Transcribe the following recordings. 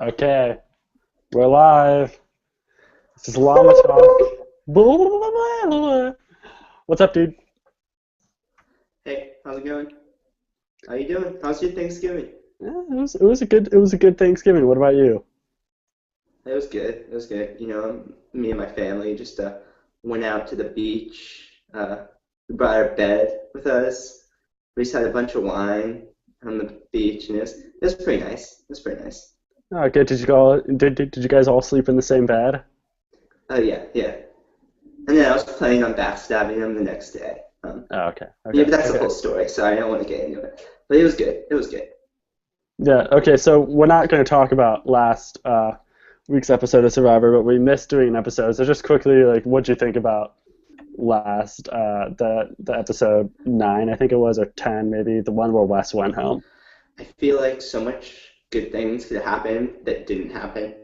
Okay, we're live. This is Llama Talk. Blah, blah, blah, blah, blah. What's up, dude? Hey, how's it going? How you doing? How's your Thanksgiving? Yeah, it was a good Thanksgiving. What about you? It was good. It was good. Me and my family just went out to the beach. We brought our bed with us. We just had a bunch of wine on the beach, and it was pretty nice. It was pretty nice. Oh, okay. Did you guys all sleep in the same bed? Oh yeah, yeah. And then I was planning on backstabbing them the next day. Oh, okay, Yeah, okay, but that's a okay. whole story, so I don't want to get into it. But it was good. It was good. Yeah, okay. So we're not going to talk about last week's episode of Survivor, but we missed doing an episode. So just quickly, like, what'd you think about last the episode 9, I think it was, or 10 maybe, the one where Wes went home? I feel like so much good things could happen that didn't happen.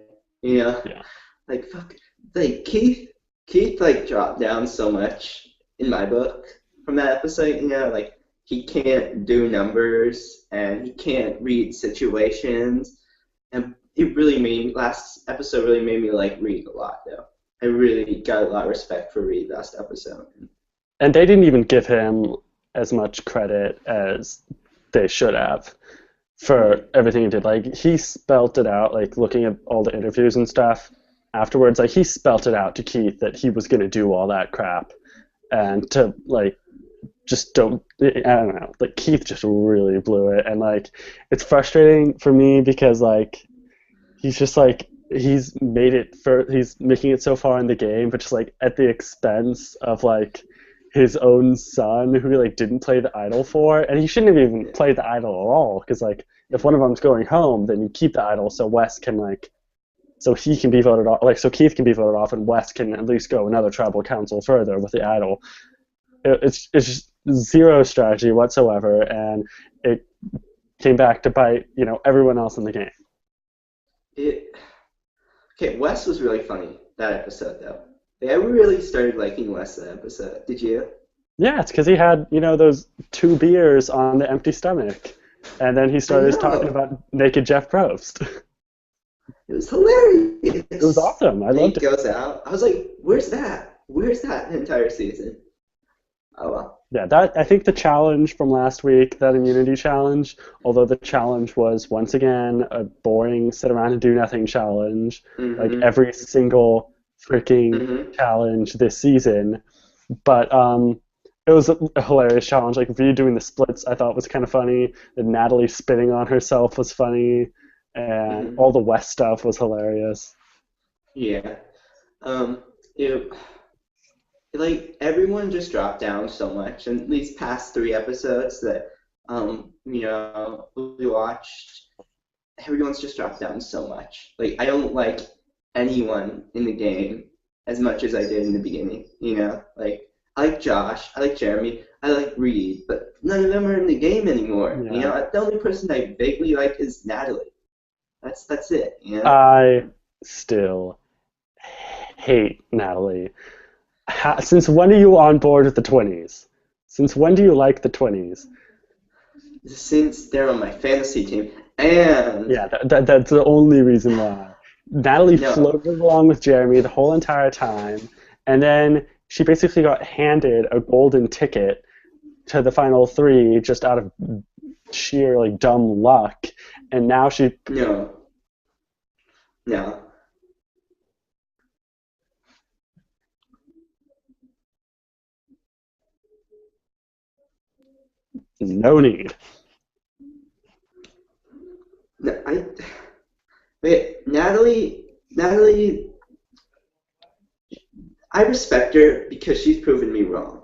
You know? Yeah. Like fuck, like Keith like dropped down so much in my book from that episode. Like he can't do numbers and he can't read situations, and it really made last episode really made me like Reed a lot though. I really got a lot of respect for Reed last episode. And they didn't even give him as much credit as they should have for everything he did. Like he spelt it out, like looking at all the interviews and stuff afterwards, like he spelt it out to Keith that he was gonna do all that crap and to like just don't I don't know, like Keith just really blew it, and like it's frustrating for me because like he's just like he's making it so far in the game, but just like at the expense of like his own son who he like didn't play the idol for, and he shouldn't have even Yeah, played the idol at all because like if one of them's going home, then you keep the idol so Wes can like so he can be voted off, like so Keith can be voted off, and Wes can at least go another tribal council further with the idol. It's just zero strategy whatsoever, and it came back to bite everyone else in the game. it okay. Wes was really funny that episode though. Like, I really started liking Wes that episode. Did you? Yeah, it's because he had those 2 beers on the empty stomach, and then he I started talking know. about naked Jeff Probst. It was It was hilarious. awesome. I And he loved it. goes out. I was like, where's that? Where's that the entire season? Oh well. Yeah, that I think the challenge from last week, that immunity challenge, although the challenge was once again a boring sit around and do nothing challenge, like Mhm. every single freaking Mhm. challenge this season. But it was a hilarious challenge. Like redoing the splits, I thought was kind of funny. And Natalie spitting on herself was funny, and Mhm. all the West stuff was hilarious. Yeah. Um. It, like everyone just dropped down so much in these past 3 episodes that we watched. Everyone's just dropped down so much. Like I don't like anyone in the game as much as I did in the beginning. Like I like Josh, I like Jeremy, I like Reed, but none of them are in the game anymore. Yeah, The only person I vaguely like is Natalie. That's it. I still hate Natalie. Since when are you on board with the 20s? Since when do you like the 20s? Since they're on my fantasy team, and Yeah, that's the only reason why. Natalie no, floated along with Jeremy the whole entire time, and then she basically got handed a golden ticket to the final 3 just out of sheer like dumb luck, and now she no, no, no need. no. Wait, Natalie, I respect her because she's proven me wrong.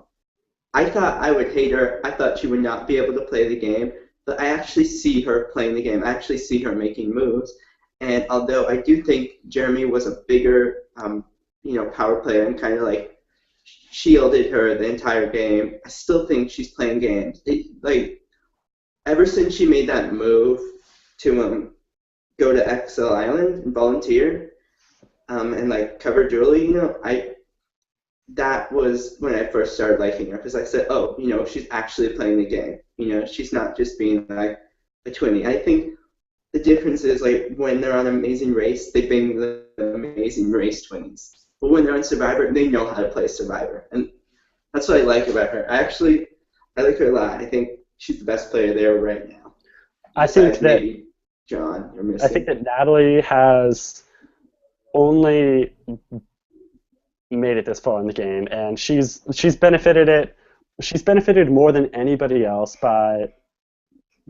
I thought I would hate her. I thought she would not be able to play the game, but I actually see her playing the game. I actually see her making moves. And although I do think Jeremy was a bigger, power player and kind of like shielded her the entire game, I still think she's playing games. Like ever since she made that move to go to Exile Island and volunteer, and like cover Julie, I that was when I first started liking her because I said, oh, she's actually playing the game. She's not just being like a twinnie. I think The difference is like when they're on Amazing Race, they bring the Amazing Race twins. But when they're on Survivor, they know how to play Survivor, and that's what I like about her. I like her a lot. I think she's the best player there right now. I think Besides that maybe John or Missy. I think that Natalie has only made it this far in the game, and she's benefited it. She's benefited more than anybody else by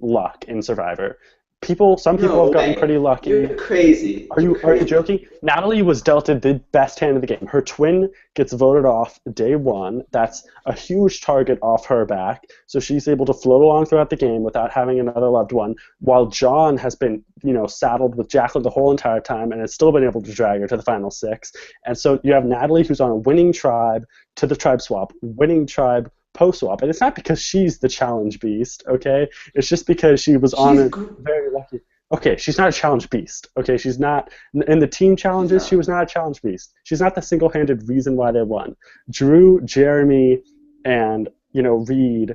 luck in Survivor. Some people have gotten pretty lucky. You're crazy. Are you joking? Natalie was dealt the best hand of the game. Her twin gets voted off day one. That's a huge target off her back. So she's able to float along throughout the game without having another loved one, while John has been, saddled with Jacqueline the whole entire time and has still been able to drag her to the final 6. And so you have Natalie, who's on a winning tribe to the tribe swap, winning tribe post-swap, and it's not because she's the challenge beast, okay? It's just because she was very lucky. Okay, she's not a challenge beast, okay? She's not, in the team challenges, she was not a challenge beast. She's not the single-handed reason why they won. Drew, Jeremy, and, Reed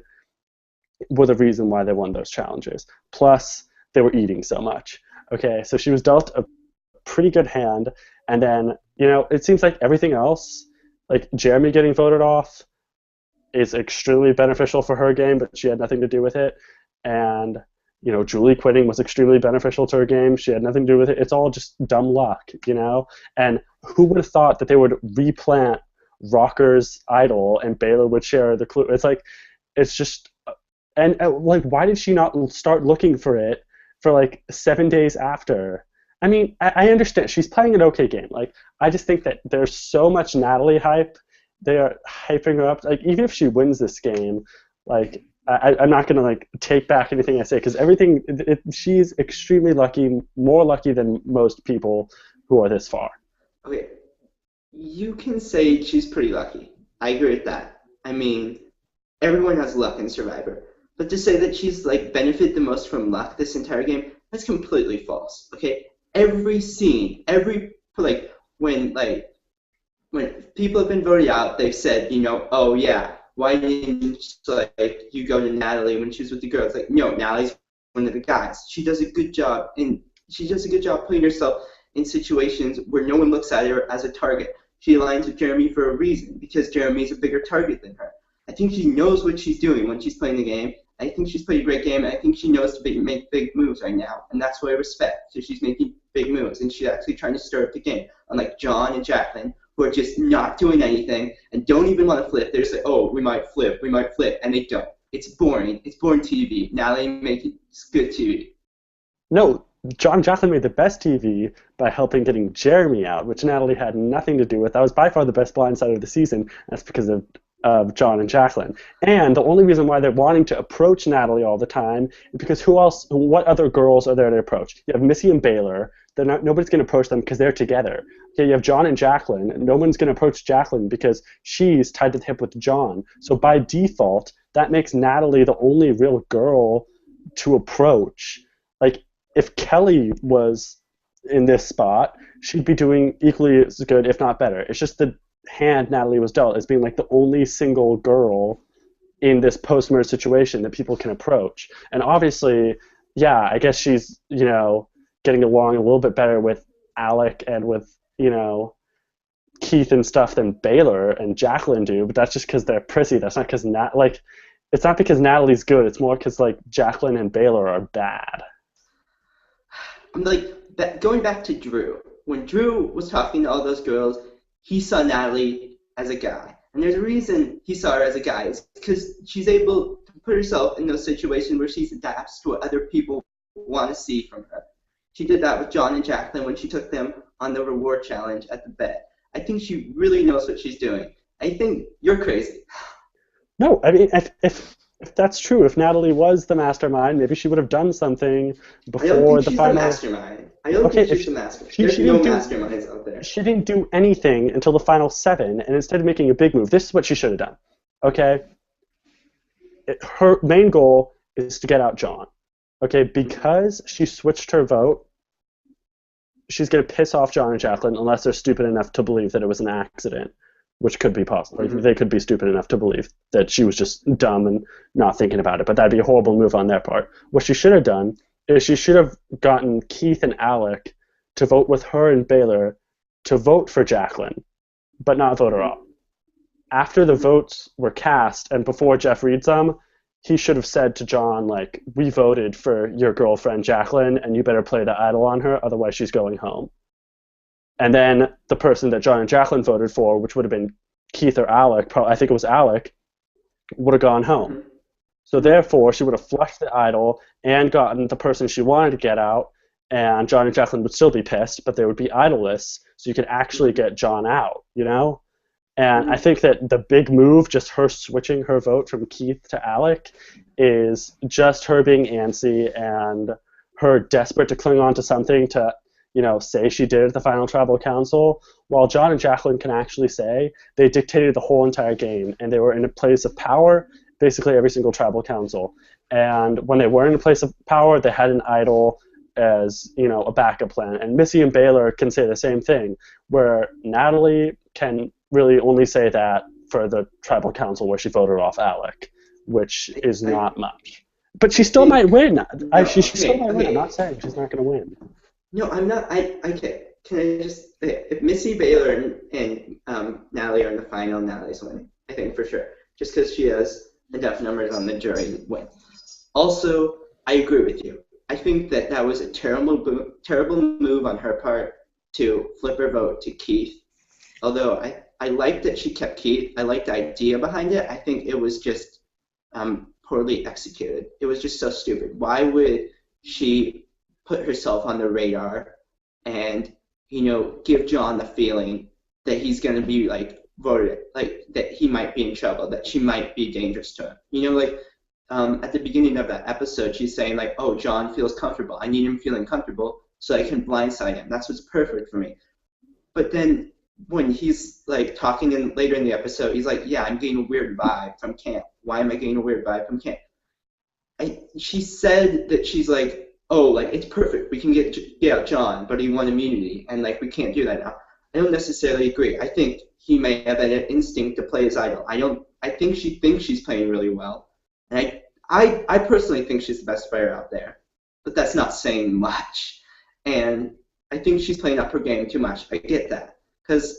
were the reason why they won those challenges. Plus, they were eating so much, okay? So she was dealt a pretty good hand, and then, it seems like everything else, like Jeremy getting voted off, is extremely beneficial for her game, but she had nothing to do with it. And, Julie quitting was extremely beneficial to her game. She had nothing to do with it. It's all just dumb luck, And who would have thought that they would replant Rocker's idol and Baylor would share the clue? It's just, and why did she not start looking for it for 7 days after? I mean, I understand she's playing an okay game. I just think that there's so much Natalie hype. They are hyping her up. Even if she wins this game, I'm not gonna take back anything I say because she's extremely lucky, more lucky than most people who are this far. Okay, you can say she's pretty lucky. I agree with that. I mean, everyone has luck in Survivor, but to say that she's benefit the most from luck this entire game, that's completely false. Okay, every scene, when people have been voted out, they've said, oh yeah, why didn't you go to Natalie when she was with the girls? No, Natalie's one of the guys. She does a good job, and she does a good job putting herself in situations where no one looks at her as a target. She aligns with Jeremy for a reason, because Jeremy's a bigger target than her. I think she knows what she's doing when she's playing the game. I think she's played a great game, and I think she knows to make big moves right now, and that's what I respect. So she's making big moves, and she's actually trying to stir up the game, unlike John and Jacqueline, who are just not doing anything and don't even want to flip. They're just we might flip, and they don't. It's boring. It's boring TV. Now they make it good TV. No, John and Jacqueline made the best TV by helping getting Jeremy out, which Natalie had nothing to do with. That was by far the best blindside of the season. That's because of John and Jacqueline. And the only reason why they're wanting to approach Natalie all the time is because what other girls are there to approach? You have Missy and Baylor. Nobody's going to approach them because they're together. Okay, you have John and Jacqueline. No one's going to approach Jacqueline because she's tied to the hip with John. So by default, that makes Natalie the only real girl to approach. If Kelly was in this spot, she'd be doing equally as good, if not better. It's just the hand Natalie was dealt as being the only single girl in this post-merge situation that people can approach. And obviously, yeah, I guess she's, getting along a little bit better with Alec and with, Keith and stuff than Baylor and Jacqueline do, but that's just because they're prissy. That's not because it's not because Natalie's good. It's more because Jacqueline and Baylor are bad. I'm going back to Drew. When Drew was talking to all those girls, he saw Natalie as a guy. And there's a reason he saw her as a guy. It's because she's able to put herself in those situations where she adapts to what other people want to see from her. She did that with John and Jacqueline when she took them on the reward challenge at the bed. I think she really knows what she's doing. I think you're crazy. No, I mean, if that's true, if Natalie was the mastermind, maybe she would have done something before the final. I don't think she's the mastermind. I don't think she's the mastermind. There's no masterminds out there. She didn't do anything until the final 7, and instead of making a big move, this is what she should have done. Okay? Her main goal is to get out John. Okay? Because she switched her vote, she's going to piss off John and Jacqueline unless they're stupid enough to believe that it was an accident, which could be possible. Mm-hmm. They could be stupid enough to believe that she was just dumb and not thinking about it, but that'd be a horrible move on their part. What she should have done is she should have gotten Keith and Alec to vote with her and Baylor to vote for Jacqueline, but not vote her off. After the votes were cast and before Jeff reads them, he should have said to John, like, we voted for your girlfriend Jacqueline and you better play the idol on her, otherwise she's going home. And then the person that John and Jacqueline voted for, which would have been Keith or Alec, I think it was Alec, would have gone home. So therefore, she would have flushed the idol and gotten the person she wanted to get out, and John and Jacqueline would still be pissed, but they would be idolless, so you could actually get John out, you know? And I think that the big move, just her switching her vote from Keith to Alec, is just her being antsy and her desperate to cling on to something to, you know, say she did at the final tribal council, while John and Jacqueline can actually say they dictated the whole entire game, and they were in a place of power basically every single tribal council. And when they were in a place of power, they had an idol as, you know, a backup plan. And Missy and Baylor can say the same thing, where Natalie can really only say that for the tribal council where she voted off Alec, which is not much. But she still might win. She still might win. I'm not saying she's not going to win. No, I'm not. Okay. Can I just say, if Missy, Baylor, and Natalie are in the final, Natalie's winning, I think, for sure. Just because she has enough numbers on the jury to win. Also, I agree with you. I think that was a terrible move on her part to flip her vote to Keith. Although I like that she kept Keith. I like the idea behind it. I think it was just poorly executed. It was just so stupid. Why would she put herself on the radar and, you know, give John the feeling that he's going to be, like, voted, like, that he might be in trouble, that she might be dangerous to him? You know, like, at the beginning of that episode, she's saying, like, oh, John feels comfortable. I need him feeling comfortable so I can blindside him. That's what's perfect for me. But then when he's, like, talking later in the episode, he's like, yeah, I'm getting a weird vibe from camp. Why am I getting a weird vibe from camp? She said that she's like, oh, like, it's perfect. We can get out John, but he won immunity, and, like, we can't do that now. I don't necessarily agree. I think he may have an instinct to play his idol. I think she thinks she's playing really well. And I personally think she's the best player out there. But that's not saying much. And I think she's playing up her game too much. I get that. Because,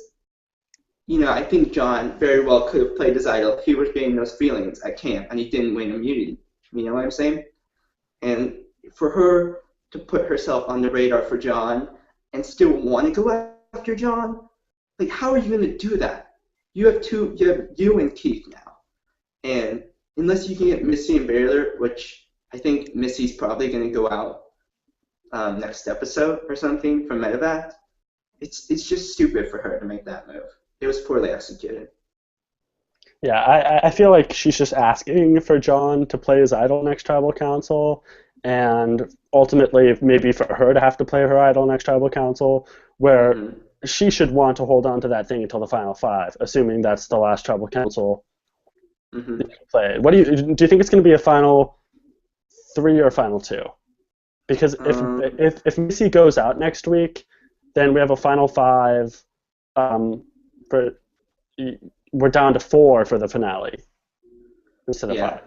you know, I think John very well could have played his idol if he was getting those feelings at camp and he didn't win immunity. You know what I'm saying? And for her to put herself on the radar for John and still want to go after John, like, how are you going to do that? You have you and Keith now. And unless you can get Missy and Baylor, which I think Missy's probably going to go out next episode or something from Medevac, it's just stupid for her to make that move. It was poorly executed. Yeah, I feel like she's just asking for John to play his idol next tribal council, and ultimately maybe for her to have to play her idol next tribal council, where she should want to hold on to that thing until the final 5, assuming that's the last tribal council play. What do you think it's going to be a final 3 or a final 2? Because if Missy goes out next week, then we have a final 5. We're down to 4 for the finale instead of 5.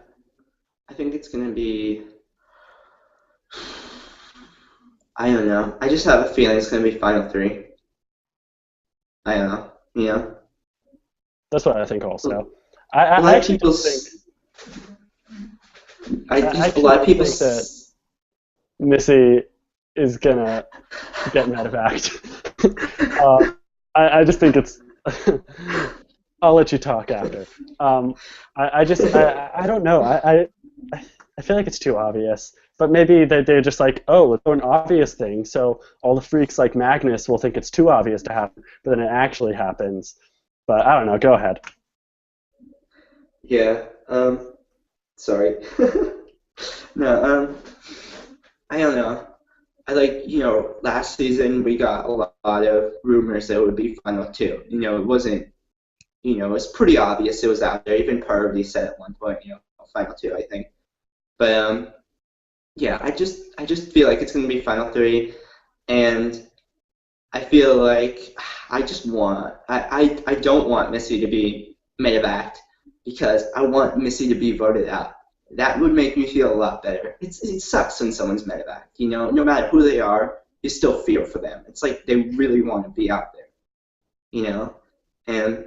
I think it's going to be. I don't know. I just have a feeling it's going to be final 3. I don't know. You know. That's what I think also. A lot of people think that Missy is gonna get medevaced. I just think it's. I'll let you talk after. I don't know. I feel like it's too obvious. But maybe they're just like, oh, let's do an obvious thing, so all the freaks like Magnus will think it's too obvious to happen, but then it actually happens. But I don't know. Go ahead. Yeah. Sorry. No. I don't know. Last season we got a lot of rumors that it would be final 2. It wasn't. It was pretty obvious it was out there. Even Parvati said at one point, final 2, I think. But yeah, I just feel like it's gonna be final 3, and I feel like I don't want Missy to be medevaced because I want Missy to be voted out. that would make me feel a lot better. It sucks when someone's medevac, no matter who they are, you still feel for them. It's like they really want to be out there, and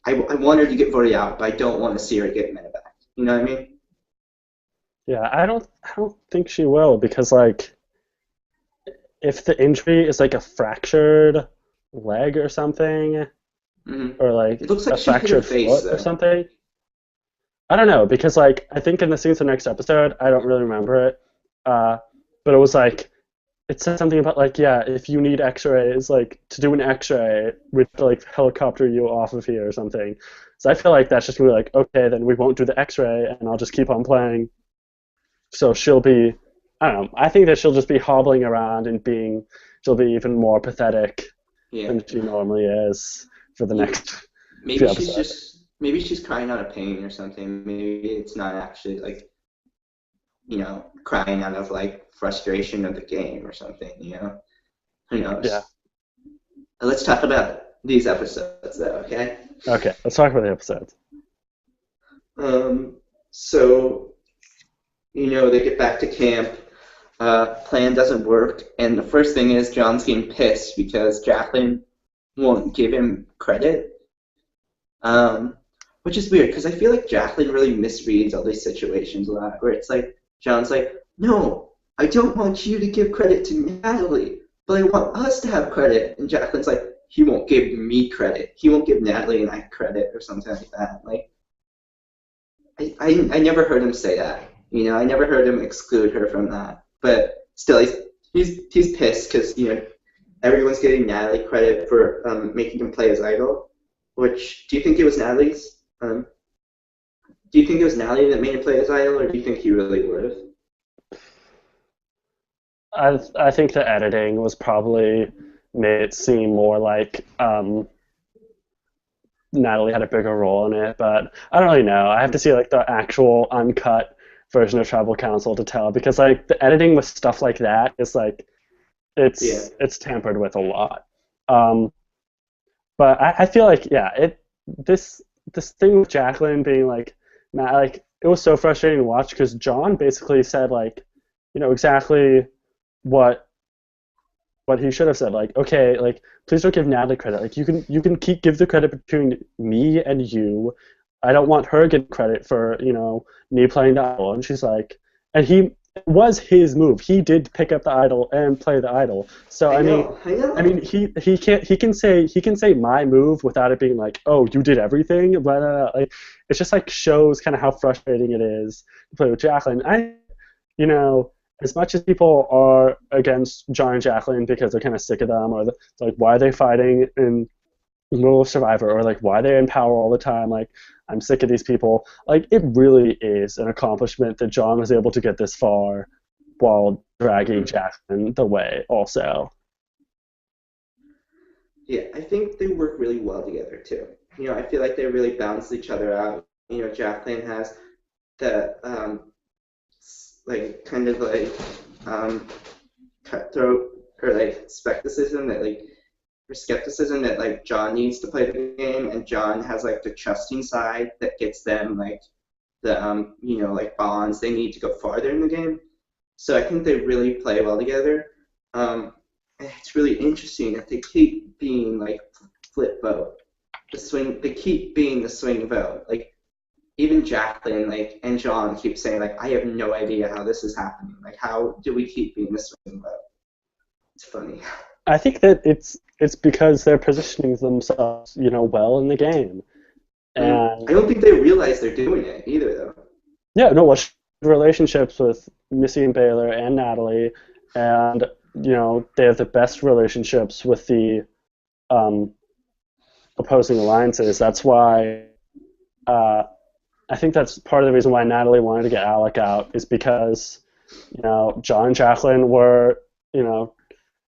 I want her to get voted out, but I don't want to see her get medevac. You know what I mean? Yeah, I don't think she will because like if the injury is like a fractured leg or something, or like It looks like a she hit her fractured face, foot or though. something. I don't know because like I think in the scenes of the next episode, I don't really remember it, but it was like it said something about like yeah, if you need X-rays, like to do an X-ray, we have to like helicopter you off of here or something. So I feel like that's just gonna be like okay, then we won't do the X-ray and I'll just keep on playing. So she'll be, I don't know. I think that she'll just be hobbling around and she'll be even more pathetic Yeah. than she normally is for the Yeah. next few Maybe episodes. maybe she's crying out of pain or something. Maybe it's not actually like, crying out of like frustration of the game or something. Who Yeah. knows? Let's talk about these episodes though, okay? Okay. Let's talk about the episodes. So, they get back to camp. Plan doesn't work, and the first thing is John's getting pissed because Jacqueline won't give him credit. Which is weird because I feel like Jacqueline really misreads all these situations a lot, where it's like John's like, "No, I don't want you to give credit to Natalie, but I want us to have credit." And Jacqueline's like, "He won't give me credit. He won't give Natalie and I credit," or something like that. Like, I never heard him say that. I never heard him exclude her from that. But still, he's pissed because everyone's getting Natalie credit for making him play as idol. Which do you think it was Natalie's? Do you think it was Natalie that made him play as idol, or do you think he really would have? I think the editing was probably made it seem more like Natalie had a bigger role in it, but I don't really know. I have to see like the actual uncut version of Tribal Council to tell because like the editing with stuff like that is like it's tampered with a lot. Um, but I feel like yeah, this thing with Jacqueline being like Matt, like it was so frustrating to watch because John basically said like exactly what he should have said. Like okay, like please don't give Natalie credit. Like you can give the credit between me and you. I don't want her getting credit for me playing the idol. And she's like, and it was his move. He did pick up the idol and play the idol. So I I mean, know, I know. I mean he can say my move without it being like, oh, you did everything. Blah, blah, blah. Like it's just like shows kind of how frustrating it is to play with Jacqueline. You know, as much as people are against John and Jacqueline because they're kind of sick of them, or like why are they fighting in the middle of Survivor, or like why they're in power all the time, like I'm sick of these people. Like it really is an accomplishment that John was able to get this far while dragging Jacqueline the way also. Yeah, I think they work really well together too. I feel like they really balance each other out. Jacqueline has the like kind of like um, cutthroat or like skepticism that like John needs to play the game, and John has like the trusting side that gets them like the like bonds they need to go farther in the game. So I think they really play well together. And it's really interesting that they keep being like flip vote, the swing. They keep being the swing vote. Like even Jacqueline like and John keep saying like I have no idea how this is happening. Like how do we keep being the swing vote? It's funny. I think that it's because they're positioning themselves, well in the game. I And don't think they realize they're doing it either, though. yeah, no, well, relationships with Missy and Baylor and Natalie, and they have the best relationships with the um, opposing alliances. That's why uh, I think that's part of the reason why Natalie wanted to get Alec out is because John and Jacqueline were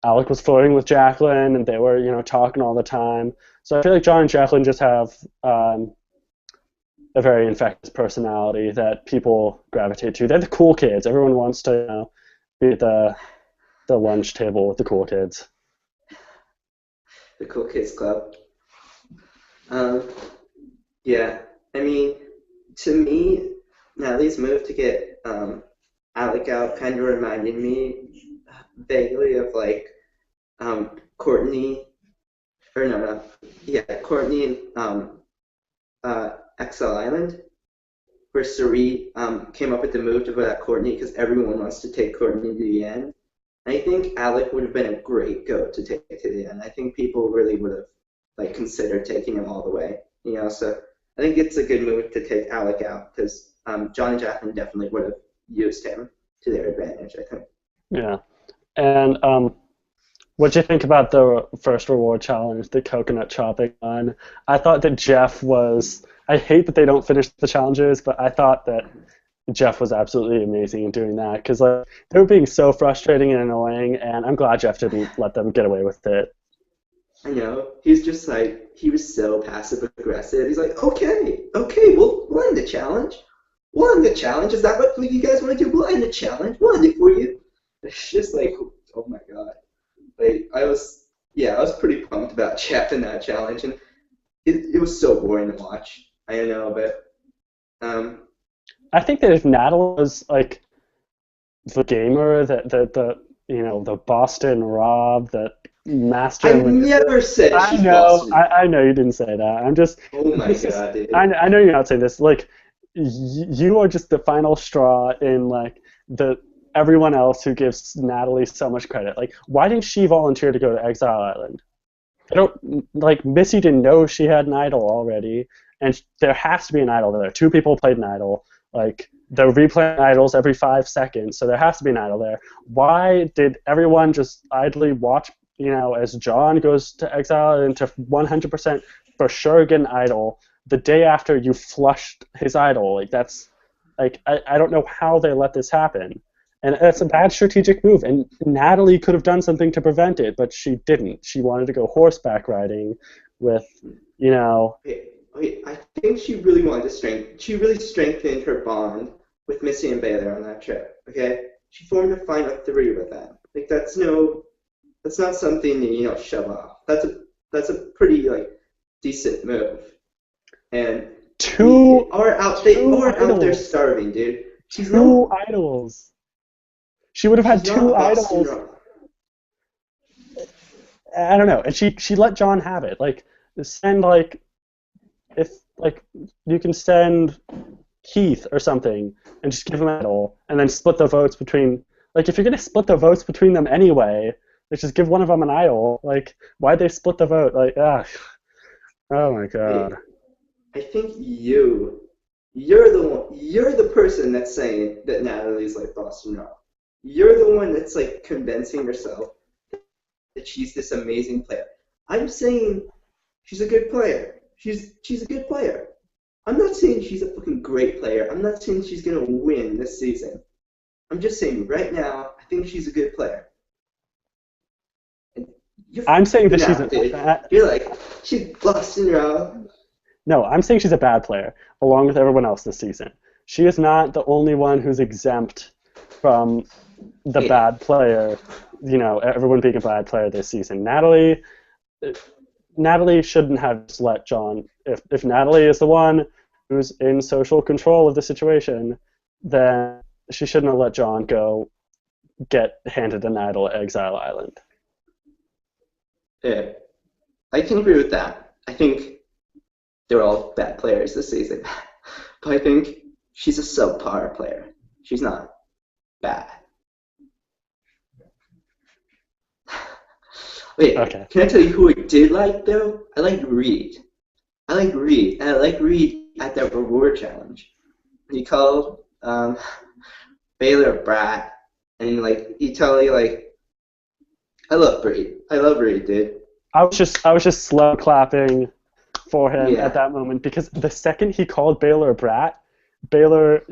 Alec was flirting with Jacqueline and they were talking all the time. So I feel like John and Jacqueline just have a very infectious personality that people gravitate to. They're the cool kids. Everyone wants to be at the lunch table with the cool kids. The Cool Kids Club. Um, yeah, I mean, to me, Natalie's move to get Alec out kind of reminded me vaguely of like Courtney, or no, yeah, Courtney and Exile Island, where Suri came up with the move to put out Courtney because everyone wants to take Courtney to the end. I think Alec would have been a great goat to take to the end. I think people really would have like considered taking him all the way. So I think it's a good move to take Alec out because John and Jacqueline definitely would have used him to their advantage, I think. Yeah. And what do you think about the first reward challenge, the coconut chopping one? I thought that Jeff was. I hate that they don't finish the challenges, but I thought that Jeff was absolutely amazing in doing that because like they were being so frustrating and annoying, and I'm glad Jeff didn't let them get away with it. I know. He's just like, he was so passive aggressive. He's like, okay, we'll end the challenge. We'll end the challenge. Is that what you guys want to do? We'll end the challenge. We'll end it for you. It's just like, oh my god. Like, I was pretty pumped about Jeff in that challenge, and it was so boring to watch. I don't know, but I think that if Natalie was like the gamer, the Boston Rob, that master. I never said I she's know, Boston. I know you didn't say that. I'm just. Oh my god, dude. I know you're not saying this. Like, you are just the final straw in like everyone else who gives Natalie so much credit. Like, why didn't she volunteer to go to Exile Island? I don't like. Missy didn't know she had an idol already, and there has to be an idol there. 2 people played an idol. Like, they're replaying idols every 5 seconds, so there has to be an idol there. Why did everyone just idly watch, as John goes to Exile and to 100% for sure get an idol the day after you flushed his idol? Like, that's, like, I don't know how they let this happen. And that's a bad strategic move, and Natalie could have done something to prevent it, but she didn't. She wanted to go horseback riding with, Wait, I think she really wanted to she really strengthened her bond with Missy and Baylor on that trip, okay? She formed a final 3 with them. Like, that's not something to, shove off. That's a pretty, like, decent move. And they are out there starving, dude. She's two idols. She would have had 2 idols. I don't know. And she let John have it. Like, send, like, if, like, you can send Keith or something and just give him an idol and then split the votes between, like, if you're going to split the votes between them anyway, let's just give one of them an idol. Like, why'd they split the vote? Like, oh my god. I think you're the person that's saying that Natalie's like Boston Rob. You're the one that's like convincing yourself that she's this amazing player. I'm saying she's a good player. She's a good player. I'm not saying she's a fucking great player. I'm not saying she's gonna win this season. I'm just saying right now, I think she's a good player. I'm saying that she's You're like, she's Boston Rob. No, I'm saying she's a bad player, along with everyone else this season. She is not the only one who's exempt from the bad player, everyone being a bad player this season. Natalie shouldn't have just let John, if Natalie is the one who's in social control of the situation, then she shouldn't have let John go get handed an idol at Exile Island. Yeah, I can agree with that. I think they're all bad players this season. But I think she's a subpar player. She's not bad. Wait, okay. Can I tell you who I did like, though? I liked Reed. And I like Reed at that reward challenge. He called Baylor a brat, and like he tell you like, I love Reed, dude. I was just slow clapping for him at that moment because the second he called Baylor a brat, Baylor,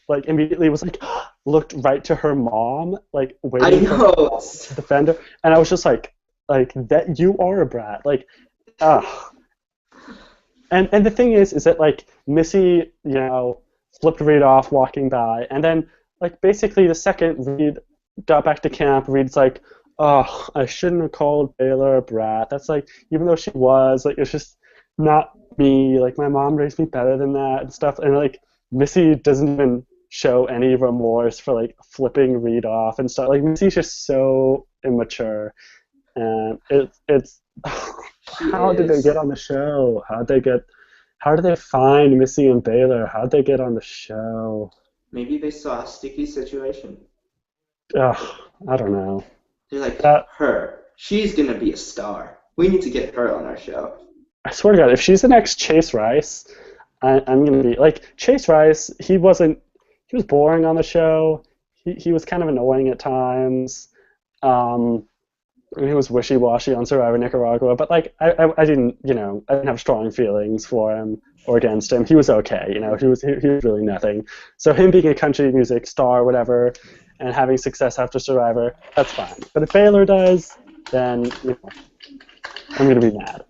like immediately was like looked right to her mom, like waiting for her to defend her, and I was just like that you are a brat, like, And the thing is that like Missy, flipped Reed off walking by, and then like basically the second Reed got back to camp, Reed's like, oh, I shouldn't have called Baylor a brat. That's like, even though she was, like, it's just not me. Like, my mom raised me better than that and stuff. And like Missy doesn't even show any remorse for like flipping Reed off and stuff. Like Missy's just so immature, and it's She how did they is. get on the show? How did they find Missy and Baylor? How did they get on the show? Maybe they saw a sticky situation. Ugh, I don't know. They're like, That her. She's gonna be a star. We need to get her on our show. I swear to God, if she's the next Chase Rice, I'm gonna be like Chase Rice. He was boring on the show. He was kind of annoying at times. Um, and he was wishy-washy on Survivor Nicaragua, but like I didn't, I didn't have strong feelings for him or against him. He was okay, he was really nothing. So him being a country music star, whatever, and having success after Survivor, that's fine. But if Baylor does, then I'm gonna be mad.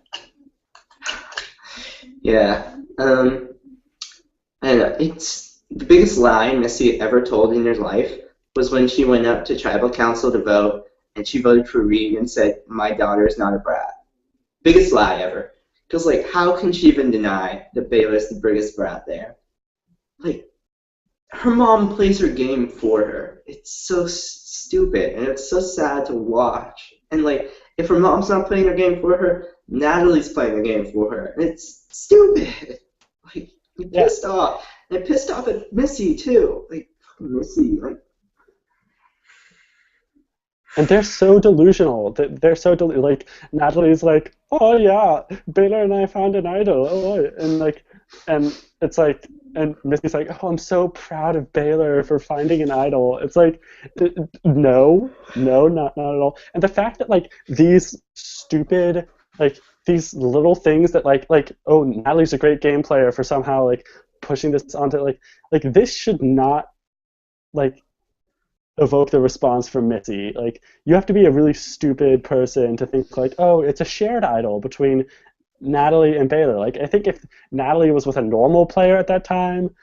Yeah. I don't know. It's the biggest lie Missy ever told in her life was when she went up to tribal council to vote and she voted for Reed and said, "My daughter is not a brat." Biggest lie ever. Because, like, how can she even deny that Baylor's the biggest brat there? Like, her mom plays her game for her. It's so stupid and it's so sad to watch. And, like, if her mom's not playing her game for her, Natalie's playing the game for her. And it's stupid. Like, I'm Yeah. pissed off. And I'm pissed off at Missy, too. Like, Missy, like, And they're so delusional. They're so like Natalie's like, oh yeah, Baylor and I found an idol. Oh, and it's like, and Missy's like, oh, I'm so proud of Baylor for finding an idol. It's like, no, no, not at all. And the fact that like these stupid, like these little things that oh, Natalie's a great game player for somehow like pushing this onto like this should not like evoke the response from Missy. Like, you have to be a really stupid person to think like, oh, it's a shared idol between Natalie and Baylor. Like, I think if Natalie was with a normal player at that time,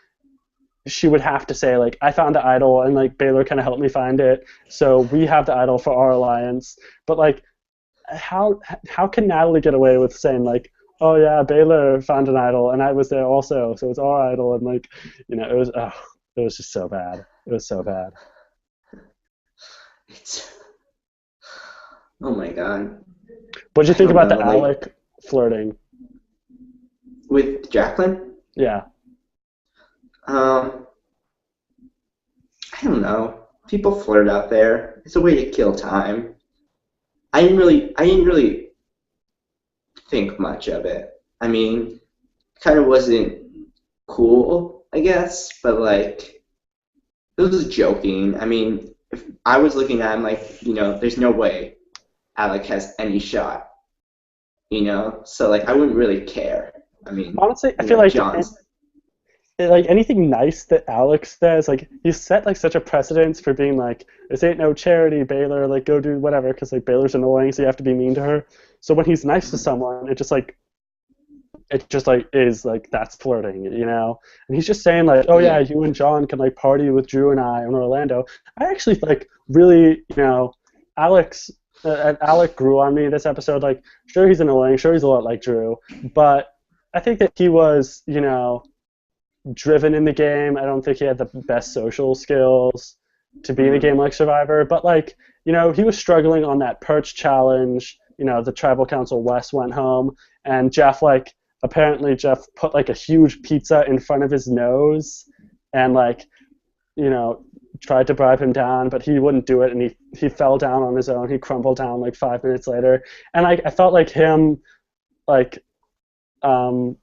she would have to say like, I found the idol and like Baylor kind of helped me find it, so we have the idol for our alliance. But like, how can Natalie get away with saying like, oh yeah, Baylor found an idol and I was there also, so it's our idol, and like, it was just so bad. It was so bad. it's, oh my god. What did you I think don't about know, the like, Alec flirting? with Jacqueline, Yeah. um, I don't know. People flirt out there. It's a way to kill time. I didn't really think much of it. I mean, kind of wasn't cool, I guess, but like it was joking. I mean, if I was looking at him like, there's no way Alec has any shot, so like I wouldn't really care. I mean, Honestly, I feel like John's. like anything nice that Alex says, like he's set like such a precedence for being like, this ain't no charity, Baylor. Like go do whatever, because like Baylor's annoying, so you have to be mean to her. So when he's nice to someone, it just like is like that's flirting. And he's just saying like, oh yeah, Yeah, you and John can like party with Drew and I in Orlando. I actually like really, Alex. And Alec grew on me this episode. Like, sure he's annoying, sure he's a lot like Drew, but I think that he was, driven in the game. I don't think he had the best social skills to be in a mhm, game like Survivor, but like, he was struggling on that perch challenge. The Tribal Council West went home, and apparently Jeff put like a huge pizza in front of his nose, and like, you know, tried to bribe him down, but he wouldn't do it, and he fell down on his own. He crumbled down like 5 minutes later, and I felt like him, like, um,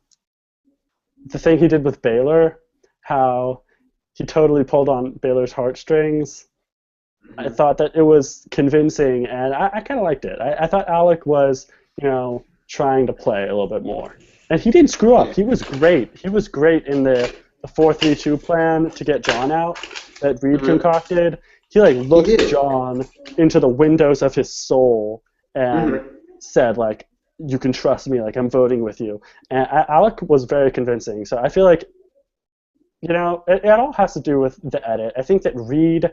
the thing he did with Baylor, how he totally pulled on Baylor's heartstrings. I mhm. thought that it was convincing, and I kind of liked it. I thought Alec was, trying to play a little bit more. And he didn't screw up. Yeah, He was great. He was great in the 4-3-2 plan to get John out that Reed mhm. concocted. He like He looked did. John into the windows of his soul and Mhm. said like, "You can trust me. Like I'm voting with you." And Alec was very convincing. So I feel like it all has to do with the edit. I think that Reed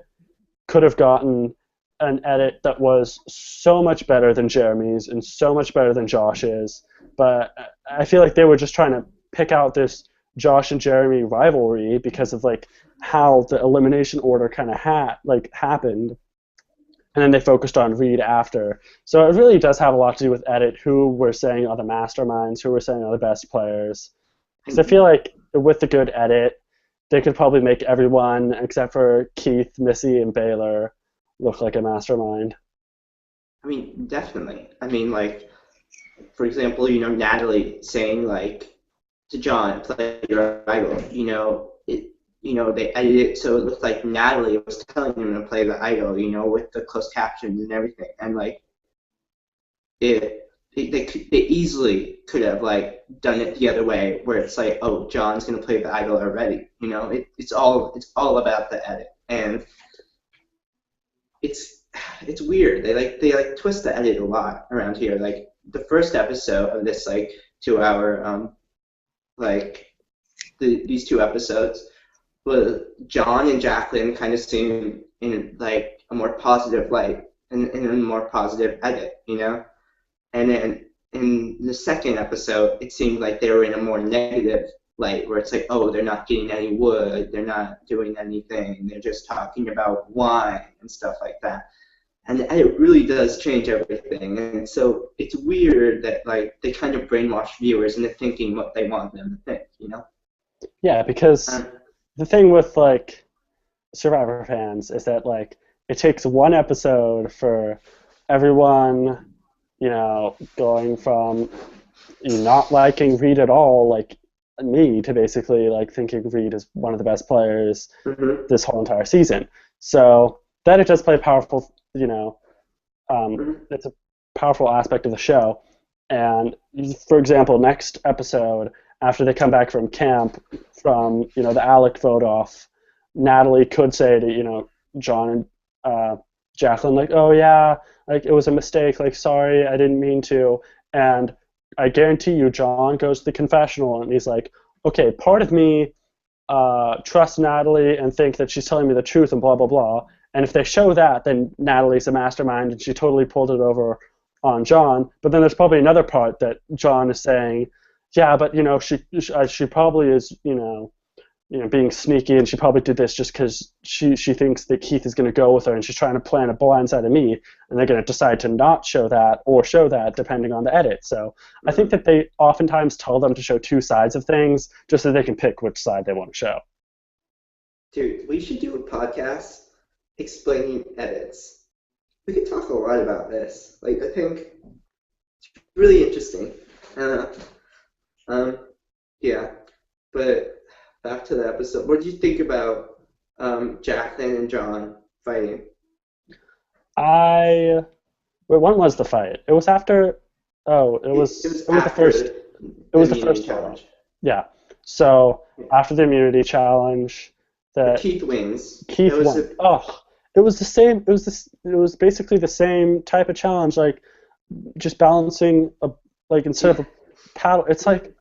could have gotten an edit that was so much better than Jeremy's and so much better than Josh's, but I feel like they were just trying to pick out this Josh and Jeremy rivalry because of like how the elimination order kind of happened, and then they focused on Reed after. So it really does have a lot to do with edit, who we're saying are the masterminds, who we're saying are the best players. Because I feel like with the good edit, they could probably make everyone except for Keith, Missy, and Baylor look like a mastermind. I mean, definitely. I mean, like, for example, Natalie saying like to John, play your idol. They edited it so it looked like Natalie was telling him to play the idol. With the closed captions and everything, and like they easily could have like done it the other way, where it's like, oh, John's gonna play the idol already. It's all about the edit, and it's weird. They twist the edit a lot around here. Like the first episode of this like 2 hour these 2 episodes, but John and Jacqueline kind of seem in like a more positive light and in a more positive edit, And then in the second episode, it seemed like they were in a more negative light, where it's like, oh, they're not getting any wood, they're not doing anything, they're just talking about wine and stuff like that. And it really does change everything. And so it's weird that like they kind of brainwash viewers into thinking what they want them to think. Yeah, because the thing with like Survivor fans is that like it takes one episode for everyone, going from not liking Reed at all, like me, to basically like thinking Reed is one of the best players this whole entire season. So that it does play a powerful, it's a powerful aspect of the show. And for example, next episode, after they come back from camp from the Alec vote off, Natalie could say to John and Jacqueline, like, oh yeah, like it was a mistake, like sorry, I didn't mean to. And I guarantee you John goes to the confessional and he's like, okay, part of me trusts Natalie and think that she's telling me the truth and blah blah blah. And if they show that, then Natalie's a mastermind and she totally pulled it over on John. But then there's probably another part that John is saying, yeah, but she probably is being sneaky, and she probably did this just because she thinks that Keith is going to go with her, and she's trying to plan a blindside of me, and they're going to decide to not show that or show that depending on the edit. So I think that they oftentimes tell them to show two sides of things just so they can pick which side they want to show. Dude, we should do a podcast explaining edits. We could talk a lot about this. Like, I think it's really interesting. Yeah, but back to the episode. What did you think about Jacqueline and John fighting? When was the fight? It was after. Oh, it was the first. It was the first challenge. Yeah. So after the immunity challenge, Keith wins. Keith won. It was the same. It was basically the same type of challenge, like just balancing instead of a paddle. It's like,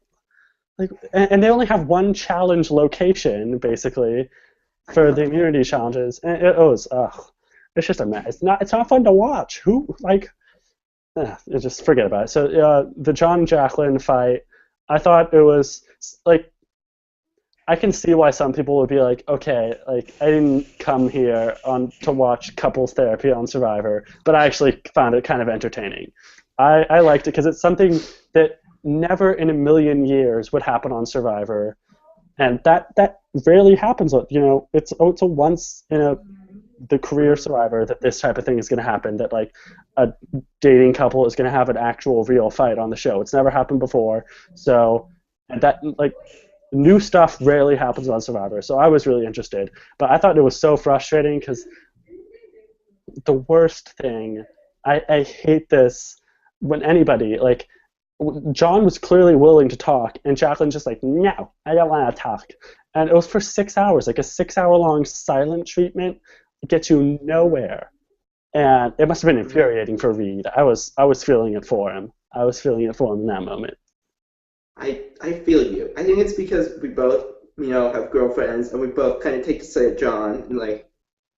and they only have one challenge location basically for the immunity challenges, and it's just a mess. It's not fun to watch. Just forget about it. So the John and Jacqueline fight, I thought it was like, I can see why some people would be like, okay, like I didn't come here to watch couples therapy on Survivor, but I actually found it kind of entertaining. I liked it because it's something that never in a million years would happen on Survivor, and that rarely happens. It's a once in the career Survivor that this type of thing is going to happen. That like a dating couple is going to have an actual real fight on the show. It's never happened before. So that like. New stuff rarely happens on Survivor, so I was really interested. But I thought it was so frustrating because the worst thing, I hate this when anybody, like, John was clearly willing to talk, and Jacqueline's just like, no, I don't want to talk. And it was for 6 hours, like a 6-hour-long silent treatment gets you nowhere. And it must have been infuriating for Reed. I was feeling it for him. I was feeling it for him in that moment. I feel you. I think it's because we both, have girlfriends, and we both kind of take to say John in like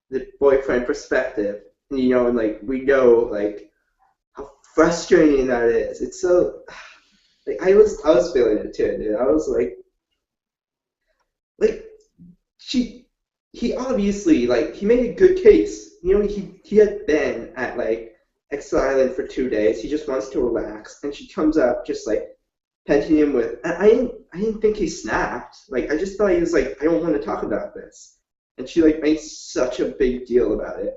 the boyfriend perspective, and and like we know like how frustrating that is. It's so like I was feeling it too, dude. I was like, he obviously he made a good case. He had been at Exile Island for 2 days. He just wants to relax, and she comes up just penting him with. I didn't think he snapped. I just thought he was I don't want to talk about this, and she made such a big deal about it.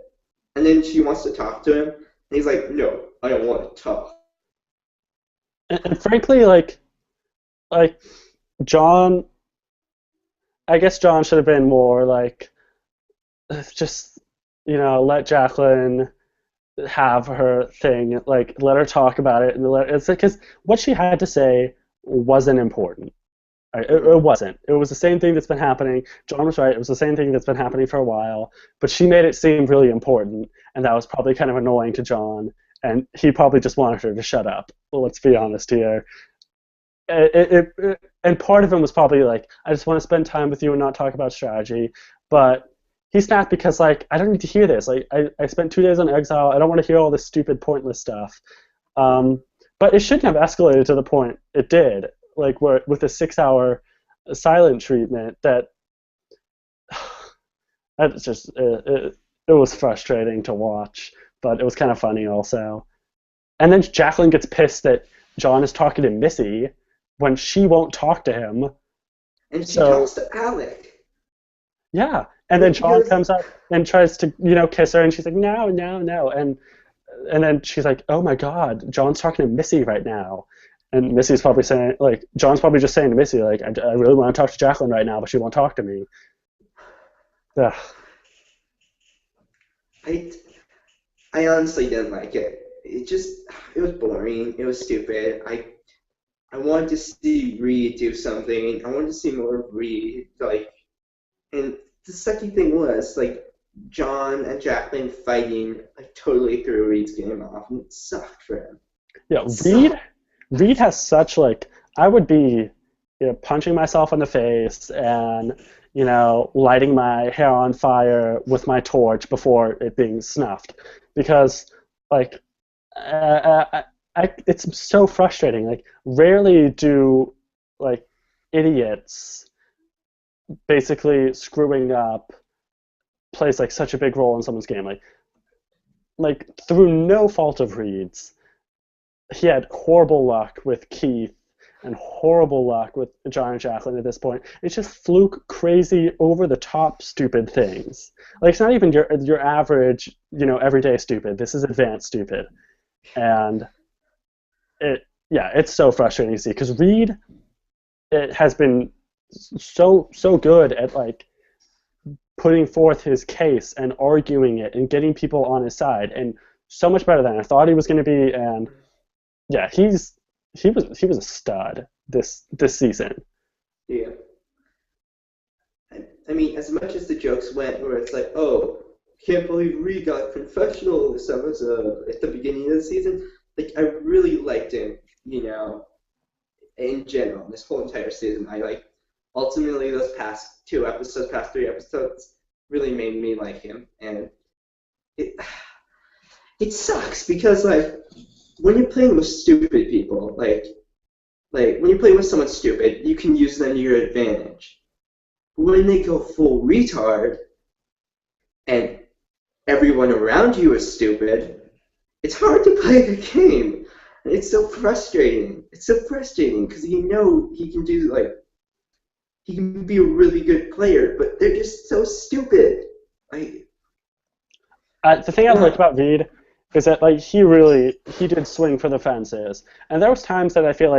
And then she wants to talk to him, and he's like, no, I don't want to talk. And frankly, like John, I guess John should have been more just let Jacqueline have her thing, let her talk about it, and it's because what she had to say wasn't important. Right? It wasn't. It was the same thing that's been happening. John was right. It was the same thing that's been happening for a while, but she made it seem really important, and that was probably kind of annoying to John, and he probably just wanted her to shut up. Well, let's be honest here. And part of him was probably I just want to spend time with you and not talk about strategy, but he snapped because I don't need to hear this. I spent 2 days on exile. I don't want to hear all this stupid, pointless stuff. But it shouldn't have escalated to the point it did. Where with a 6-hour silent treatment, that's just it was frustrating to watch, but it was kind of funny also. And then Jacqueline gets pissed that John is talking to Missy when she won't talk to him. And she talks to Alec. Yeah. And then John comes up and tries to, kiss her, and she's like, no, no, no. And then she's like, oh my God, John's talking to Missy right now. And Missy's probably saying, John's probably just saying to Missy, I really want to talk to Jacqueline right now, but she won't talk to me. Ugh. I honestly didn't like it. It was boring. It was stupid. I wanted to see Reed do something. I wanted to see more of Reed. And the second thing was, John and Jacqueline fighting, totally threw Reed's game off, and it sucked for him. Yeah, Reed has such, I would be, punching myself in the face and, lighting my hair on fire with my torch before it being snuffed. Because, it's so frustrating. Rarely do, idiots basically screwing up plays such a big role in someone's game. Through no fault of Reed's, he had horrible luck with Keith and horrible luck with John and Jacqueline at this point. It's just fluke, crazy, over the top, stupid things. It's not even your average, everyday stupid. This is advanced stupid, and it's so frustrating to see because Reed, it has been so good at putting forth his case and arguing it and getting people on his side, and so much better than I thought he was going to be. And yeah, he was a stud this season. Yeah. I mean, as much as the jokes went, where it's oh, can't believe Reed got confessional this episode at the beginning of the season. I really liked him, in general, this whole entire season. Ultimately, those past 3 episodes, really made me like him. And it sucks because, when you're playing with stupid people, when you're playing with someone stupid, you can use them to your advantage. When they go full retard, and everyone around you is stupid, it's hard to play the game. And it's so frustrating. It's so frustrating because he can do he can be a really good player, but they're just so stupid. The thing I liked about Reed is that he did swing for the fences, and there was times that I feel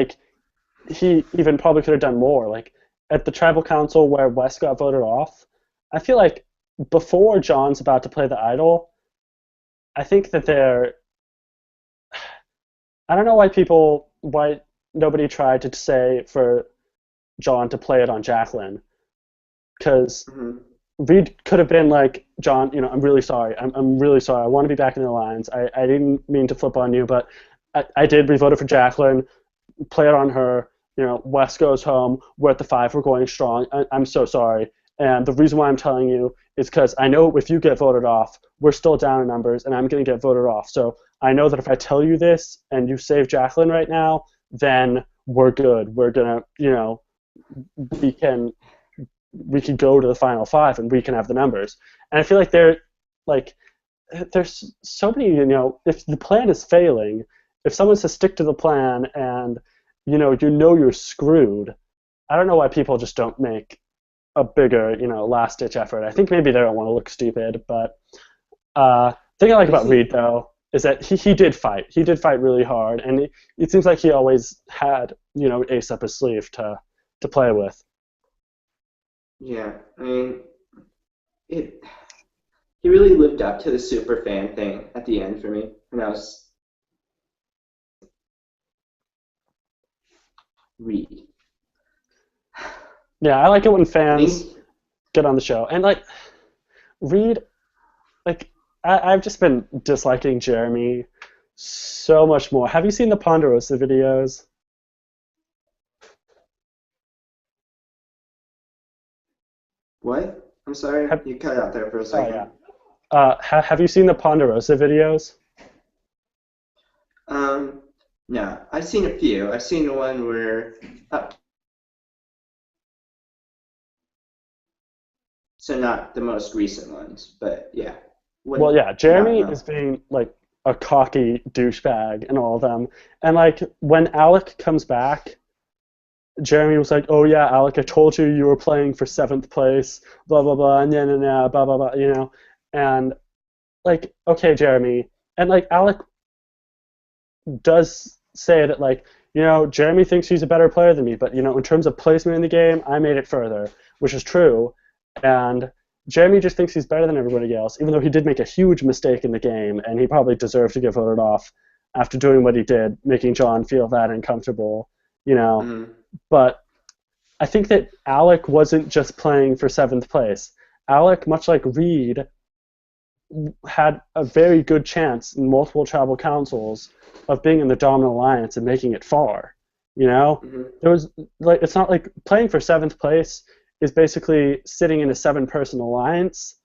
he even probably could have done more. At the tribal council where Wes got voted off, I feel before John's about to play the idol, I think that I don't know why nobody tried to say for John to play it on Jacqueline, because Reed could have been John, I'm really sorry. I'm really sorry. I want to be back in the lines. I didn't mean to flip on you, but I did re-vote for Jacqueline. Play it on her. Wes goes home. We're at the 5. We're going strong. I'm so sorry. And the reason why I'm telling you is because I know if you get voted off, we're still down in numbers, and I'm going to get voted off. So I know that if I tell you this and you save Jacqueline right now, then we're good. We're going to, we can we could go to the final five and we can have the numbers. And I feel like like there's so many, if the plan is failing, if someone says stick to the plan and you're screwed, I don't know why people just don't make a bigger, last ditch effort. I think maybe they don't want to look stupid, but the thing I like about Reed though is that he did fight. He did fight really hard, and it seems like he always had, ace up his sleeve to play with. Yeah, I mean, he really lived up to the super fan thing at the end for me. And I was Reed. Yeah, I like it when I fans think, get on the show. And like Reed, like I've just been disliking Jeremy so much more. Have you seen the Ponderosa videos? what? I'm sorry, Have, you cut out there for a oh second. yeah. Have you seen the Ponderosa videos? Um, no, I've seen a few. I've seen the one where, uh, so not the most recent ones, but yeah, Well, when yeah, not Jeremy no. is being like a cocky douchebag and all of them. And like when Alec comes back, Jeremy was like, "Oh yeah, Alec, I told you you were playing for seventh place, blah blah blah, and blah blah blah," And like, okay, Jeremy, and like Alec does say that like, Jeremy thinks he's a better player than me, but in terms of placement in the game, I made it further, which is true. And Jeremy just thinks he's better than everybody else, even though he did make a huge mistake in the game, and he probably deserved to get voted off after doing what he did, making John feel that uncomfortable, you know. Mhm. But I think that Alec wasn't just playing for seventh place. Alec, much like Reed, had a very good chance in multiple tribal councils of being in the dominant alliance and making it far. Mhm. There was like it's not like playing for seventh place is basically sitting in a seven-person alliance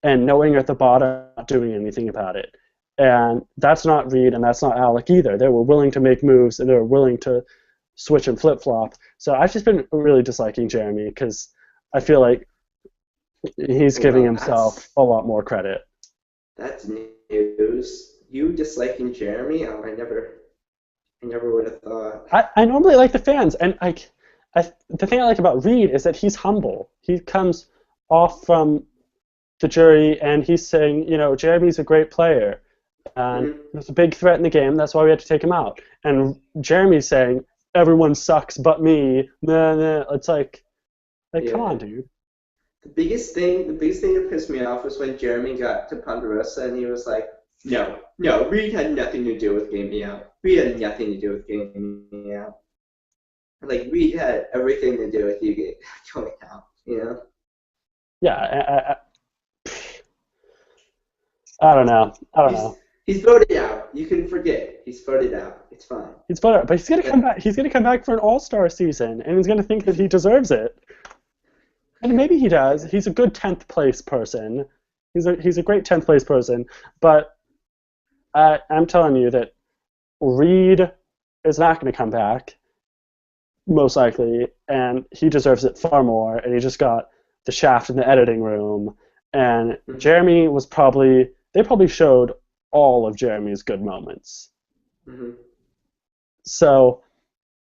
and knowing you're at the bottom, not doing anything about it. And that's not Reed and that's not Alec either. They were willing to make moves and they were willing to switch and flip flop. So I've just been really disliking Jeremy because I feel like he's giving Well, himself a lot more credit. that's news. You disliking Jeremy? Oh, I never would have thought. I normally like the fans, and the thing I like about Reed is that he's humble. He comes off from the jury and he's saying, Jeremy's a great player, and Mhm. he was a big threat in the game. That's why we had to take him out. And Jeremy's saying everyone sucks but me. Nah, nah. It's like come Yeah. on, dude. The biggest thing that pissed me off was when Jeremy got to Ponderosa and he was like, "No, no, Reed had nothing to do with getting me out. Reed had nothing to do with getting me out. Like Reed had everything to do with you going out. You know? Yeah, I don't know. I don't He's know. he's voted out. You can forget. He's voted out. It's fine. He's better, but he's gonna come But back. He's gonna come back for an All-Star season, and he's gonna think that he deserves it. And maybe he does. yeah, He's a good tenth place person. He's a great tenth place person. But I'm telling you that Reed is not going to come back, most likely, and he deserves it far more. And he just got the shaft in the editing room. And mm-hmm, Jeremy was probably they probably showed all of Jeremy's good moments. mm-hmm, So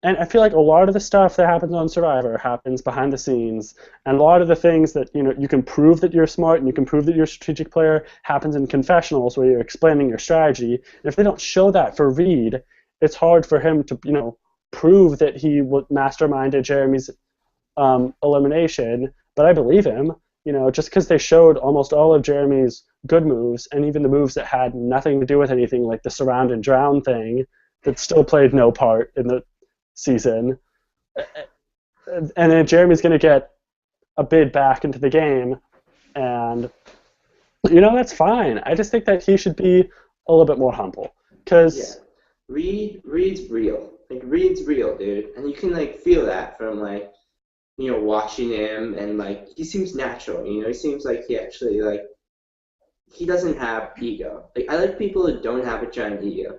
and I feel like a lot of the stuff that happens on Survivor happens behind the scenes, and a lot of the things that you can prove that you're smart and you can prove that you're a strategic player happens in confessionals where you're explaining your strategy. And if they don't show that for Reed, it's hard for him to prove that he masterminded Jeremy's elimination. But I believe him. Just because they showed almost all of Jeremy's good moves and even the moves that had nothing to do with anything, like the surround and drown thing, that still played no part in the season, and then Jeremy's going to get a bid back into the game, and that's fine. I just think that he should be a little bit more humble, yeah. because Reed's real. Like Reed's real, dude, and you can like feel that from like watching him and like he seems natural. He seems like he actually like he doesn't have ego. Like I like people that don't have a giant ego.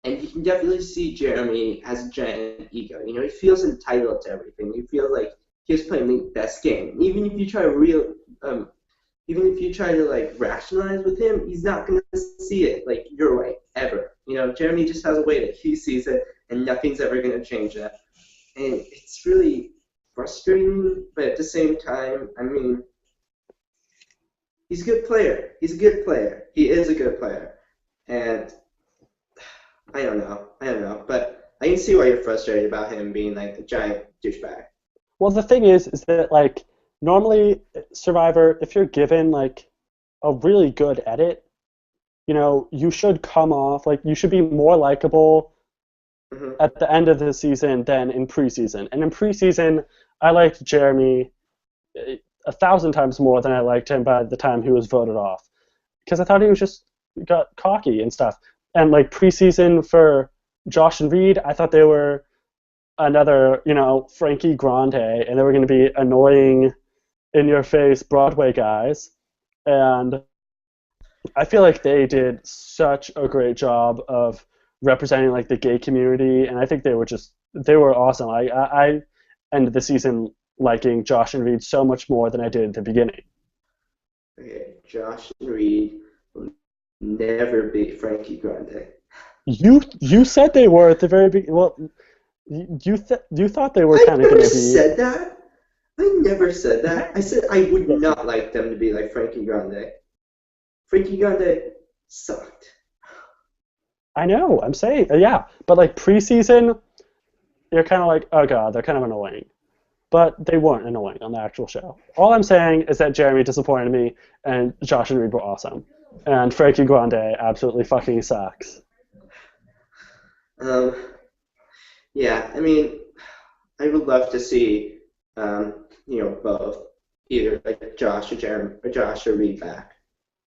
And you can definitely see Jeremy has a giant ego. He feels entitled to everything. He feels like he was playing the best game. Even if you try even if you try to like rationalize with him, he's not gonna see it like your way ever. Jeremy just has a way that he sees it, and nothing's ever gonna change that. And it's really frustrating, but at the same time, I mean, he's a good player. He's a good player. He is a good player, and I don't know, but I can see why you're frustrated about him being like a giant douchebag. Well, the thing is that like normally Survivor, if you're given like a really good edit, you should come off like you should be more likable at the end of the season than in preseason. And in preseason, I liked Jeremy 1,000 times more than I liked him by the time he was voted off, because I thought he was just got cocky and stuff. And like preseason for Josh and Reed, I thought they were another, Frankie Grande, and they were going to be annoying, in-your-face Broadway guys. And I feel like they did such a great job of representing like the gay community, and I think they were awesome. I ended the season liking Josh and Reed so much more than I did at the beginning. Okay, Josh and Reed will never beat Frankie Grande. You said they were at the very beginning. Well, you thought they were kind of going to be. I never said that. I never said that. I said I would not like them to be like Frankie Grande. Frankie Grande sucked. I know. I'm saying, yeah, but like preseason, you're kind of like, oh god, they're kind of annoying. But they weren't annoying on the actual show. All I'm saying is that Jeremy disappointed me, and Josh and Reed were awesome, and Frankie Grande absolutely fucking sucks. Yeah, I mean, I would love to see, both, either like Josh or Reed back.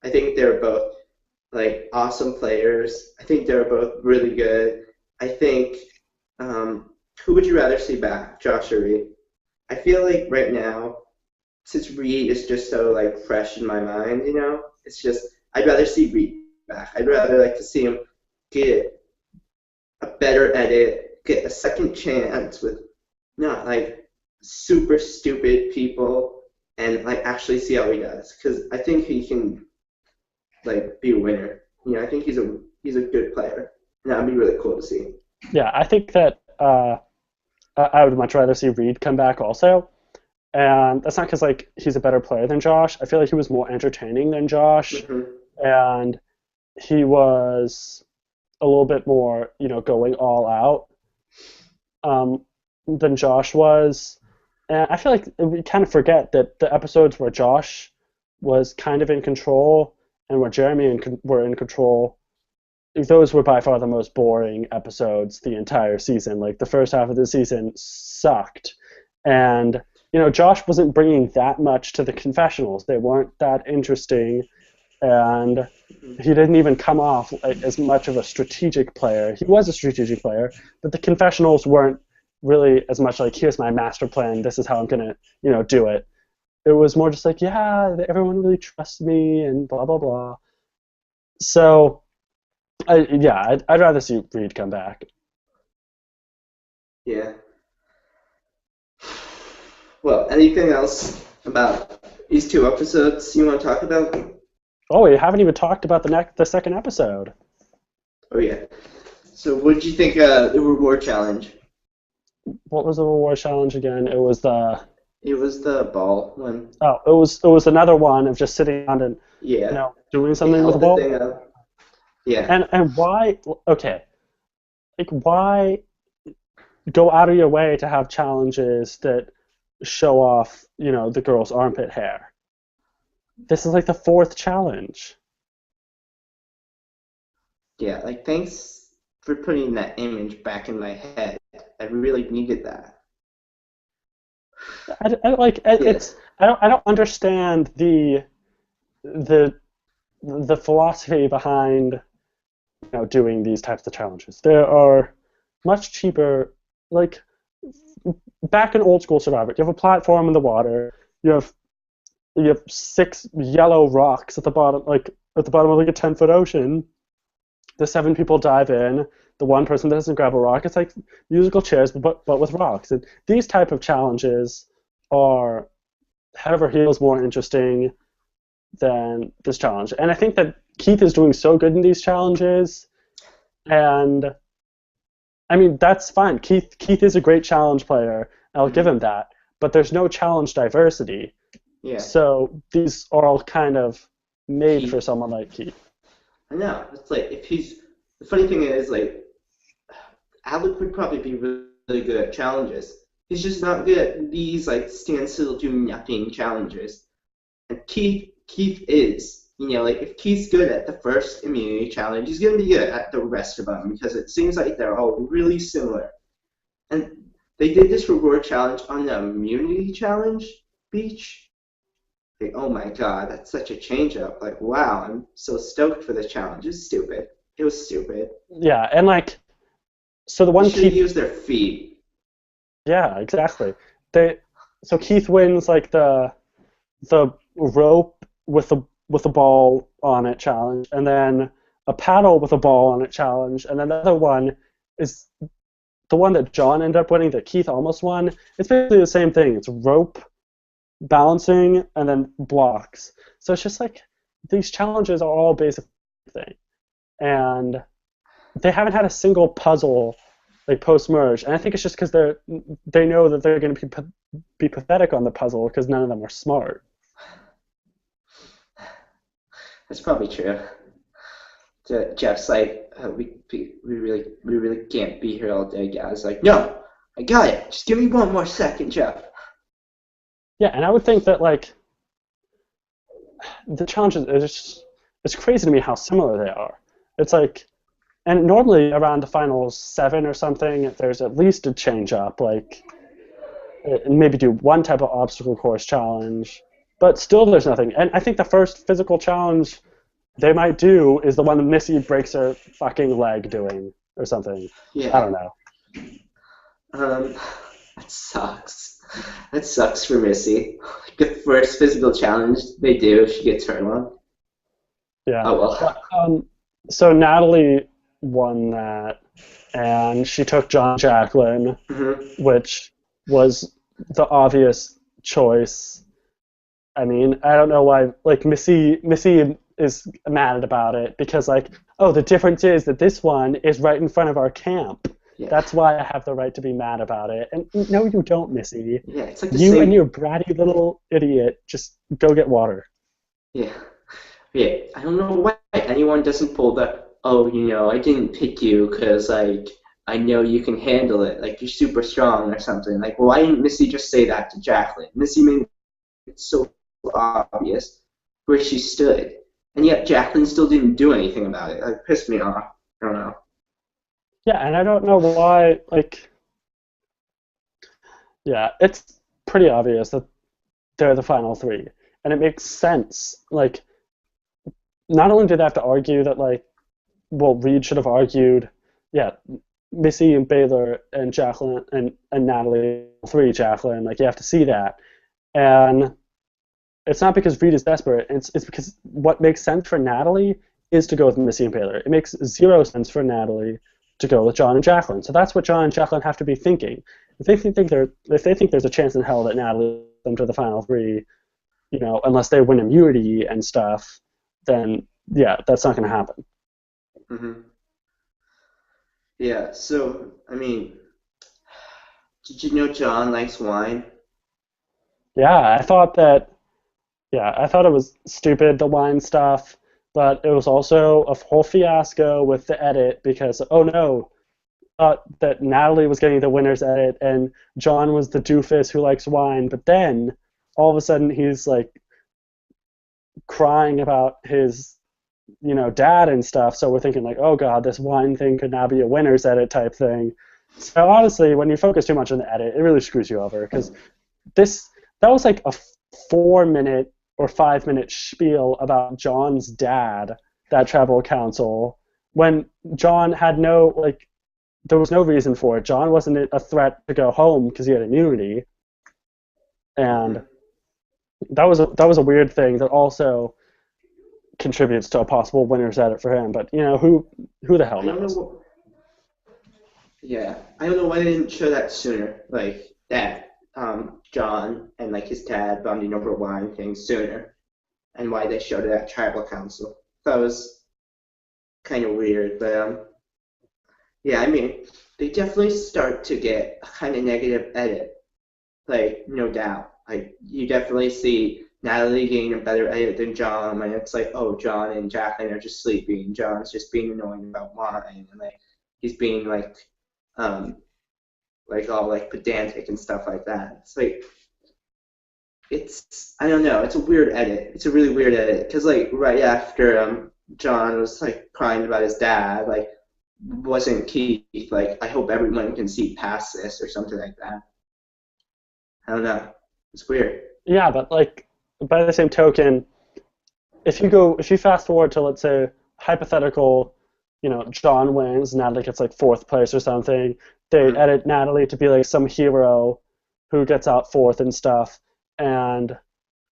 I think they're both like awesome players. I think they're both really good. I think, who would you rather see back, Josh or Reed? I feel like right now, since Reed is just so like fresh in my mind, it's just I'd rather see Reed back. I'd rather like to see him get a better edit, get a second chance with not like super stupid people, and like actually see how he does. Because I think he can like be a winner. I think he's a good player, and that'd be really cool to see. Yeah, I think that I would much rather see Reed come back also, and that's not because like he's a better player than Josh. I feel like he was more entertaining than Josh, and he was a little bit more, going all out than Josh was. And I feel like we kind of forget that the episodes where Josh was kind of in control and where Jeremy were in control, those were by far the most boring episodes the entire season. Like the first half of the season sucked. And, Josh wasn't bringing that much to the confessionals. They weren't that interesting. And he didn't even come off as much of a strategic player. He was a strategic player, but the confessionals weren't really as much like, here's my master plan, this is how I'm going to, do it. It was more just like, yeah, everyone really trusts me and blah, blah, blah. So, I'd rather see Reed come back. Yeah. Well, anything else about these two episodes you want to talk about? Oh, we haven't even talked about the second episode. Oh, yeah. So what did you think of the reward challenge? What was the reward challenge again? It was the ball one. Oh, it was another one of just sitting around and doing something with the ball. Yeah. And why? Okay, like why go out of your way to have challenges that show off, the girl's armpit hair? This is like the fourth challenge. Yeah, like thanks for putting that image back in my head. I really needed that. I don't understand the philosophy behind doing these types of challenges. There are much cheaper, like back in old school Survivor, you have a platform in the water, you have 6 yellow rocks at the bottom of like a 10-foot ocean. The 7 people dive in. The one person that doesn't grab a rock, it's like musical chairs, but with rocks. And these type of challenges are head over heels more interesting than this challenge. And I think that Keith is doing so good in these challenges, and I mean that's fine. Keith is a great challenge player. I'll give Hmm. him that. But there's no challenge diversity, Yeah. so these are all kind of made for Keith. someone like Keith. I know. It's like if he's the funny thing is like Alec would probably be really good at challenges. He's just not good at these like stand still do nothing challenges. And Keith is. You know, like if Keith's good at the first immunity challenge, he's gonna be good at the rest of them because it seems like they're all really similar. And they did this reward challenge on the immunity challenge beach. Like, oh my god, that's such a change up. Like, wow, I'm so stoked for this challenge. It's stupid. It was stupid. Yeah, and like so the They one should have Keith, used their feet. yeah, exactly. They so Keith wins like the rope with a ball on it challenge, and then a paddle with a ball on it challenge, and then the other one is the one that John ended up winning that Keith almost won. It's basically the same thing. It's rope, balancing, and then blocks. So it's just like these challenges are all basically the same thing, and they haven't had a single puzzle like post merge, and I think it's just because they know that they're going to be pathetic on the puzzle because none of them are smart. That's probably true. Jeff's like, we really can't be here all day, guys. Like, no, I got it. Just give me one more second, Jeff. Yeah, and I would think that like the challenges it's crazy to me how similar they are. It's like and normally around the final 7 or something, there's at least a change up, like maybe do one type of obstacle course challenge, but still there's nothing. And I think the first physical challenge they might do is the one that Missy breaks her fucking leg doing or something. I Yeah. don't know. Um, that sucks. That sucks for Missy. Like the first physical challenge they do, she gets hurt on. Yeah. Oh well. But, so Natalie won that, and she took John Jacqueline, Hmm. which was the obvious choice. I mean, I don't know why. Like Missy is mad about it because, like, oh, the difference is that this one is right in front of our camp. Yeah. That's why I have the right to be mad about it. And no, you don't, Missy. Yeah. It's like the You and same. your bratty little idiot just go get water. Yeah. Yeah. I don't know why anyone doesn't pull the. Oh, I didn't pick you because like I know you can handle it. Like you're super strong or something. Like, why didn't Missy just say that to Jacqueline? Missy made it so obvious where she stood. And yet Jacqueline still didn't do anything about it. Like, pissed me off. I don't know. Yeah, and I don't know why. Like, yeah, it's pretty obvious that they're the final 3, and it makes sense. Like, not only did they have to argue that, like, well, Reed should have argued, yeah, Missy and Baylor and Jacqueline and Natalie, 3 Jacqueline, like, you have to see that. And it's not because Reed is desperate, it's because what makes sense for Natalie is to go with Missy and Baylor. It makes 0 sense for Natalie to go with John and Jacqueline. So that's what John and Jacqueline have to be thinking. If they think there's a chance in hell that Natalie them to the final 3, unless they win immunity and stuff, then yeah, that's not going to happen. Hmm. Yeah, so, I mean, did you know John likes wine? Yeah, I thought it was stupid, the wine stuff, but it was also a whole fiasco with the edit because, oh no, thought that Natalie was getting the winner's edit and John was the doofus who likes wine, but then all of a sudden he's like crying about his, dad and stuff, so we're thinking like, oh god, this wine thing could now be a winner's edit type thing. So honestly, when you focus too much on the edit, it really screws you over because this that was like a 4 minute or 5 minute spiel about John's dad, that tribal council, when John had no like there was no reason for it. John wasn't a threat to go home because he had immunity, and Hmm. that was a weird thing that also contributes to a possible winner's edit for him. But who the hell I don't know knows? what, yeah, I don't know why they didn't show that sooner. Like, that. John and like his dad bonding over wine thing sooner, and why they showed it at tribal council. That was kind of weird, but yeah, I mean, they definitely start to get a kind of negative edit, like no doubt. Like you definitely see Natalie getting a better edit than John, and it's like, oh, John and Jacqueline are just sleeping. John's just being annoying about wine, and like he's being um, like all like pedantic and stuff like that. It's like it's I don't know. It's a weird edit. It's a really weird edit because like right after John was like crying about his dad, like wasn't Keith like I hope everyone can see past this or something like that. I don't know. It's weird. Yeah, but like by the same token, if you fast forward to, let's say, hypothetical, John wins, Natalie gets like fourth place or something. They edit Natalie to be like some hero who gets out fourth and stuff, and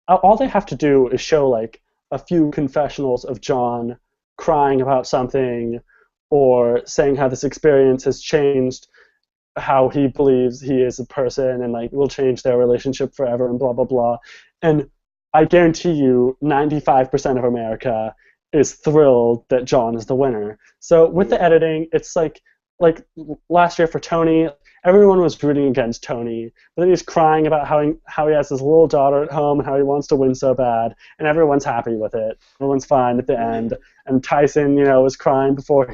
all they have to do is show like a few confessionals of John crying about something or saying how this experience has changed how he believes he is a person and like will change their relationship forever and blah blah blah. And I guarantee you 95% of America is thrilled that John is the winner. So with the editing, it's like last year for Tony, everyone was rooting against Tony, but then he's crying about how he has his little daughter at home and how he wants to win so bad, and everyone's happy with it. Everyone's fine at the end. And Tyson, was crying before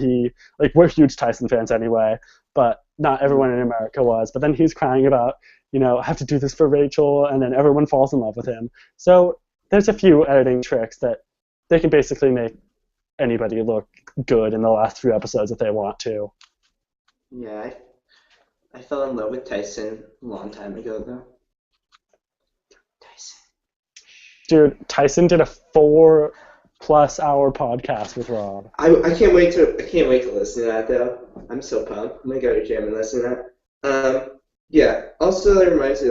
we're huge Tyson fans anyway, but not everyone in America was. But then he's crying about, I have to do this for Rachel, and then everyone falls in love with him. So there's a few editing tricks that they can basically make anybody look good in the last few episodes if they want to. Yeah, I fell in love with Tyson a long time ago, though. Tyson. Dude, Tyson did a 4+ hour podcast with Rob. I can't wait to listen to that though. I'm so pumped. I'm gonna go to gym and listen to that. Yeah. Also, that reminds me,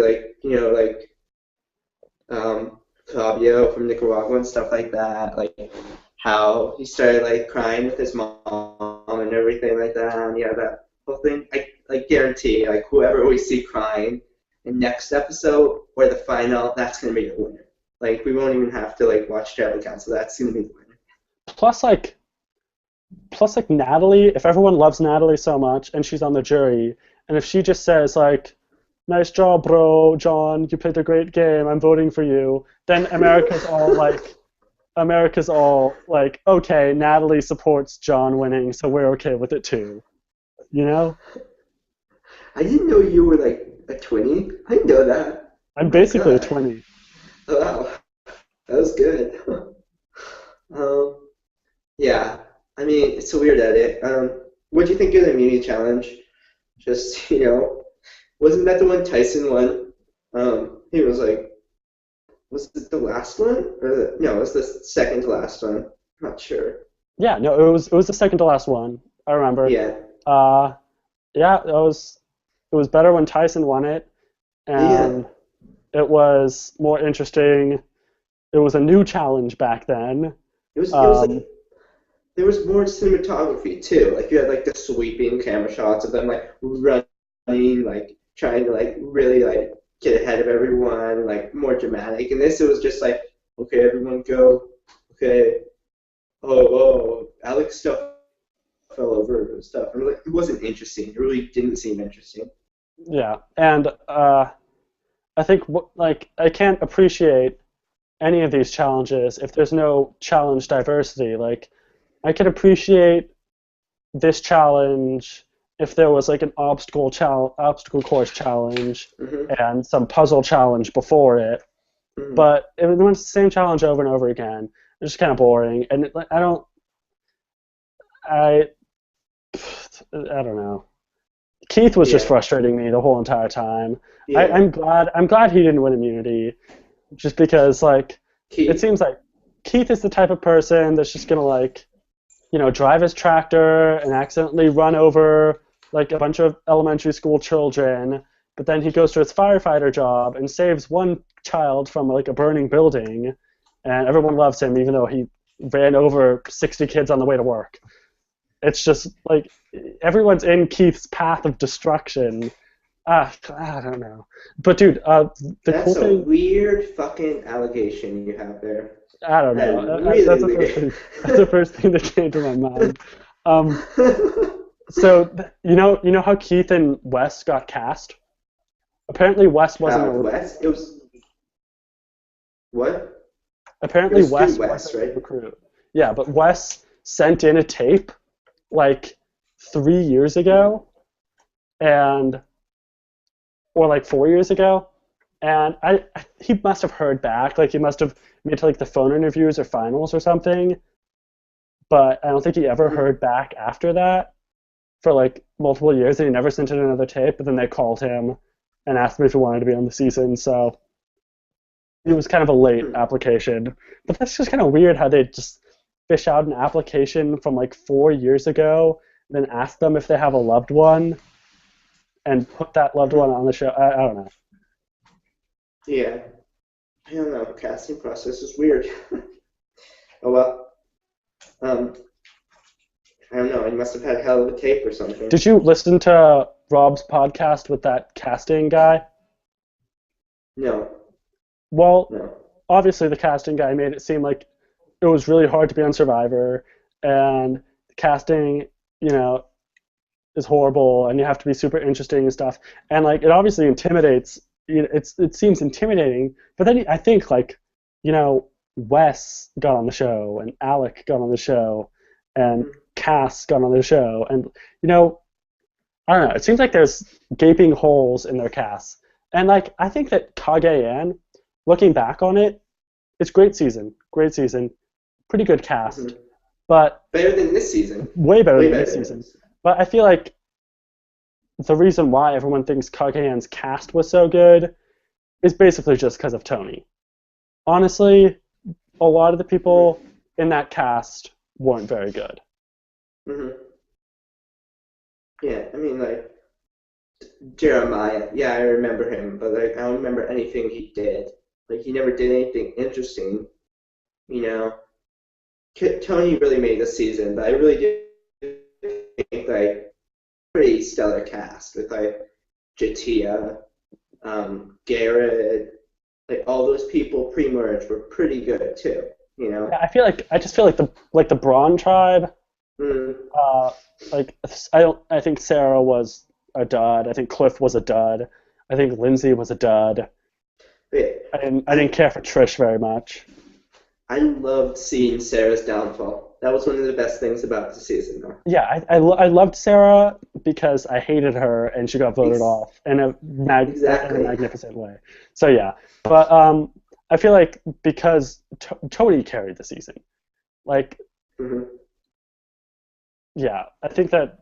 Fabio from Nicaragua and stuff like that. Like how he started like crying with his mom and everything like that. And yeah, that whole thing. I guarantee, like whoever we see crying in next episode or the final, that's gonna be the winner. Like we won't even have to like watch tribal council. That's gonna be the winner. Plus Natalie, if everyone loves Natalie so much and she's on the jury, and if she just says like, nice job, bro, John, you played a great game, I'm voting for you, then America's all like, okay, Natalie supports John winning, so we're okay with it too. I didn't know you were like a 20. I didn't know that. I'm basically a 20. Oh, wow. That was good. Yeah, I mean, it's a weird edit. What do you think of the immunity challenge? Just, wasn't that the one Tyson won? He was like, was it the last one? No, it was the second to last one. I'm not sure. Yeah, no, it was the second to last one. I remember. Yeah. Yeah, it was better when Tyson won it, and it was more interesting. It was a new challenge back then. It was like, there was more cinematography too. Like you had like the sweeping camera shots of them like running, like trying to like really like get ahead of everyone, like more dramatic. And this it was just like, okay, everyone go, okay, oh, Alex stuff fell over and stuff. And like, it wasn't interesting. It really didn't seem interesting. Yeah, and I think I can't appreciate any of these challenges if there's no challenge diversity. Like I could appreciate this challenge if there was like an obstacle course challenge and some puzzle challenge before it. But it was the same challenge over and over again. It's just kind of boring, and I don't know. Keith was just frustrating me the whole entire time. Yeah. I'm glad he didn't win immunity, just because like it seems like Keith is the type of person that's just gonna drive his tractor and accidentally run over like a bunch of elementary school children, but then he goes to his firefighter job and saves one child from like a burning building, and everyone loves him even though he ran over 60 kids on the way to work. It's just like everyone's in Keith's path of destruction, I don't know. But dude, the cool That's a thing, weird fucking allegation you have there. I don't That know. is really That's the first weird. thing. That's the first thing that came to my mind. Um, so you know how Keith and Wes got cast? Apparently Wes wasn't a recruit. West? It was what? It Apparently was through Wes wasn't West, a right? recruit. Yeah, but Wes sent in a tape like 3 years ago, and or like 4 years ago, and he must have heard back. Like he must have made to like the phone interviews or finals or something. But I don't think he ever Mhm. heard back after that for like multiple years, and he never sent in another tape. But then they called him and asked him if he wanted to be on the season. So it was kind of a late Hmm. application. But that's just kind of weird how they just fish out an application from like 4 years ago, then ask them if they have a loved one and put that loved one Mhm. on the show. I don't know. Yeah. I don't know. Casting process is weird. Oh well. Um, I don't know. I must have had a hell of a tape or something. Did you listen to Rob's podcast with that casting guy? No. Well, No. obviously the casting guy made it seem like it was really hard to be on Survivor, and the casting, you know, is horrible, and you have to be super interesting and stuff. And like it obviously intimidates. It seems intimidating, but then I think like, you know, Wes got on the show, and Alec got on the show, and Mhm. Cass got on the show, and you know, I don't know. It seems like there's gaping holes in their cast, and like I think that Kage, looking back on it, it's great season, pretty good cast, Mhm. but Better than this season. way better Way than this better than season. this. But I feel like the reason why everyone thinks Kagehan's cast was so good is basically just because of Tony. Honestly, a lot of the Mhm. people in that cast weren't very good. Mhm. Yeah. I mean, like Jeremiah. Yeah, I remember him, but like I don't remember anything he did. Like he never did anything interesting. You know, Tony really made the season, but I really did think like pretty stellar cast with like Jatia, Garrett, like all those people pre-merge were pretty good too. You know. I just feel like the Braun tribe. Mm, Uh, like I think Sarah was a dud. I think Cliff was a dud. I think Lindsay was a dud. but yeah, I didn't I care for Trish very much. I loved seeing Sarah's downfall. That was one of the best things about the season, though. Yeah, I loved Sarah because I hated her and she got voted Ex- off in a exactly. magnificent way. So yeah, but I feel like because Tony carried the season, like Hmm. yeah, I think that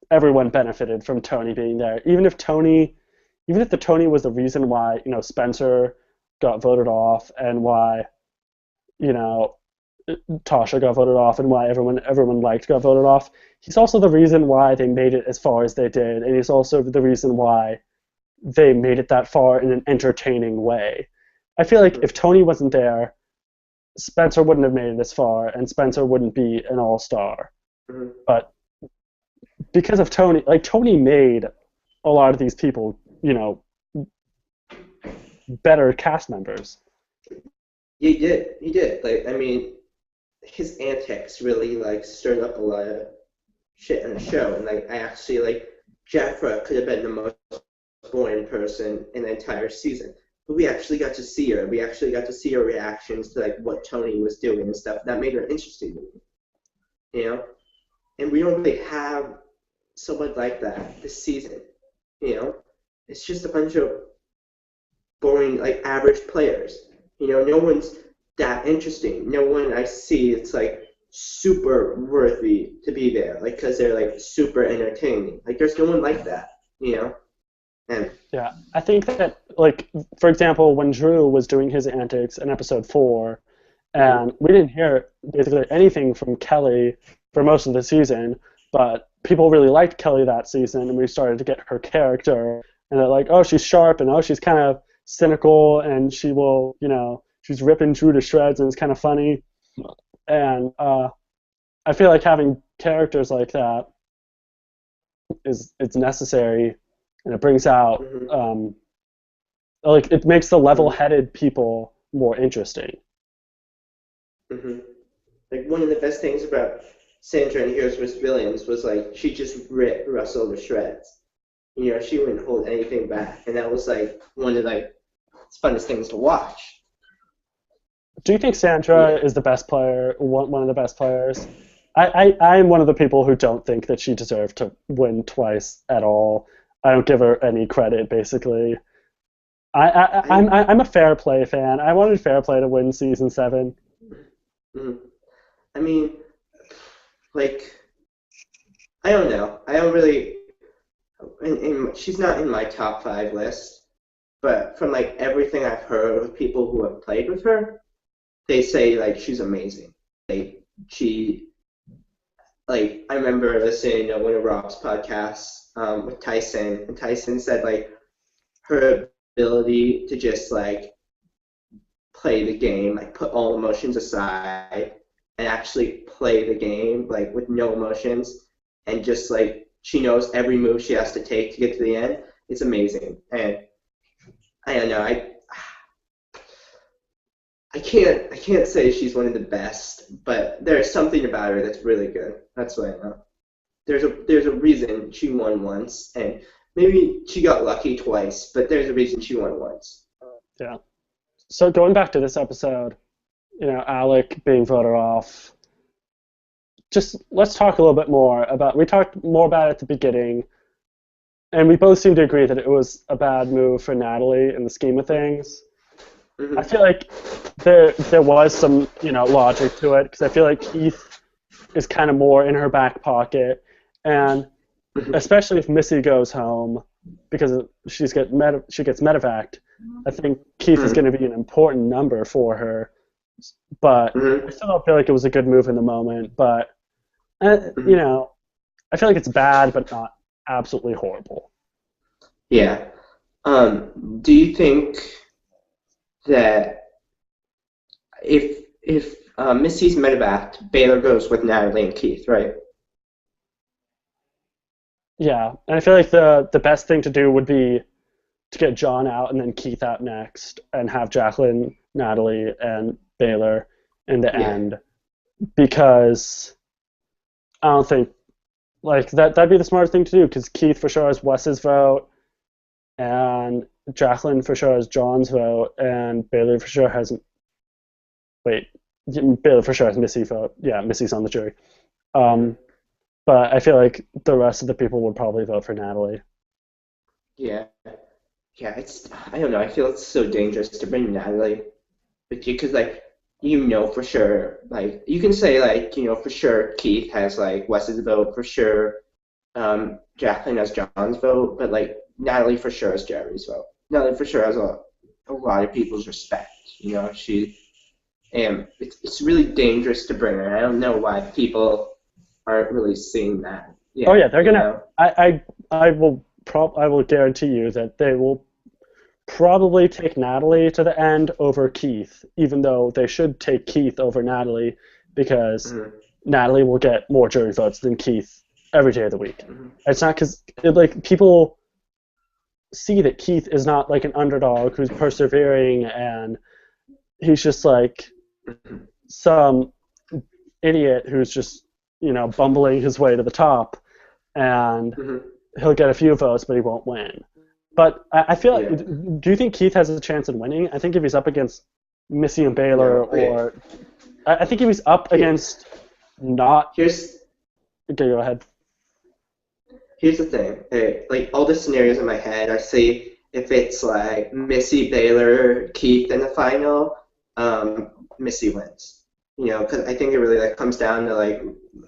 everyone benefited from Tony being there. Even if the Tony was the reason why Spencer got voted off and why you know Tasha got voted off and why everyone liked got voted off. He's also the reason why they made it as far as they did, and he's also the reason why they made it that far in an entertaining way. I feel like if Tony wasn't there, Spencer wouldn't have made it this far, and Spencer wouldn't be an all-star. Hmm. But because of Tony, like Tony made a lot of these people, better cast members. He did. He did. Like, I mean, his antics really like stirred up a lot of shit in the show, and like, I actually like Jafra could have been the most boring person in the entire season. But we actually got to see her. We actually got to see her reactions to like what Tony was doing and stuff. That made her interesting to me, you know. And we don't really have someone like that this season. You know, it's just a bunch of boring, like average players. You know, no one's that interesting. No one I see it's like super worthy to be there, like because they're like super entertaining. Like there's no one like that. You know, and Yeah, I think that, like, for example, when Drew was doing his antics in episode 4, mhm. and we didn't hear basically anything from Kelly for most of the season, but people really liked Kelly that season, and we started to get her character, and they're like, oh, she's sharp, and oh, she's kind of cynical, and she's ripping Drew to shreds, and it's kind of funny, and I feel like having characters like that is it's necessary and it brings out Mhm. like it makes the Mhm. level-headed people more interesting. Mhm. Like one of the best things about Sandra in Heroes vs. Villains was like she just ripped Russell to shreds. She wouldn't hold anything back, and that was like one of like the funnest things to watch. Do you think Sandra Yeah. is the best player, one of the best players? I'm one of the people who don't think that she deserved to win twice at all. I don't give her any credit, basically. I I'm a fair play fan. I wanted fair play to win season 7. mm, I mean, like I don't know. I don't really. She's not in my top 5 list, but from like everything I've heard of people who have played with her, they say like she's amazing. Like she like I remember listening to one of Rob's podcasts with Tyson, and Tyson said like her ability to just like play the game, like put all emotions aside, and actually play the game like with no emotions, and just like she knows every move she has to take to get to the end. It's amazing, and I don't know. I can't say she's one of the best, but there's something about her that's really good. That's what I know. There's a reason she won once, and maybe she got lucky twice, but there's a reason she won once. Yeah. So going back to this episode, Alec being voted off. Just let's talk a little bit more about. We talked more about it at the beginning, and we both seem to agree that it was a bad move for Natalie in the scheme of things. I Hmm. feel like there was some logic to it because I feel like Keith is kind of more in her back pocket, and Hmm. especially if Missy goes home because she gets medevaced. I think Keith is Hmm. going to be an important number for her, but I Hmm. still don't feel like it was a good move in the moment. But Hmm. I feel like it's bad, but not absolutely horrible. Yeah. Do you think that if Missy's medevac, Baylor goes with Natalie and Keith, right? Yeah, and I feel like the best thing to do would be to get John out and then Keith out next, and have Jacqueline, Natalie, and Baylor in the Yeah. end, because I don't think like that'd be the smart thing to do because Keith for sure has Wes's vote, and Jacqueline for sure has John's vote, and Baylor for sure has wait Baylor for sure has Missy vote. Yeah, Missy's on the jury. Hmm. Um, but I feel like the rest of the people would probably vote for Natalie. Yeah. Yeah. I don't know. I feel it's so dangerous to bring Natalie with you because like for sure like you can say like for sure Keith has like Wes's vote for sure. Jacqueline has John's vote, but like Natalie for sure has Jeremy's vote. Natalie for sure has a lot of people's respect. She and it's really dangerous to bring her. I don't know why people aren't really seeing that Oh yet. yeah, they're gonna. I will guarantee you that they will probably take Natalie to the end over Keith, even though they should take Keith over Natalie because Mhm. Natalie will get more jury votes than Keith every day of the week. Mhm. It's not because like people see that Keith is not like an underdog who's persevering and he's just like Mhm. some idiot who's just bumbling his way to the top, and Mhm. he'll get a few votes but he won't win. But I feel like, Yeah. do you think Keith has a chance in winning? I think if he's up against Missy and Baylor, No. Okay. or I think if he's up Here, against not. here's Okay, go ahead. here's the thing. Like all the scenarios in my head, I see if it's like Missy, Baylor, Keith in the final, Missy wins. Because I think it really like comes down to like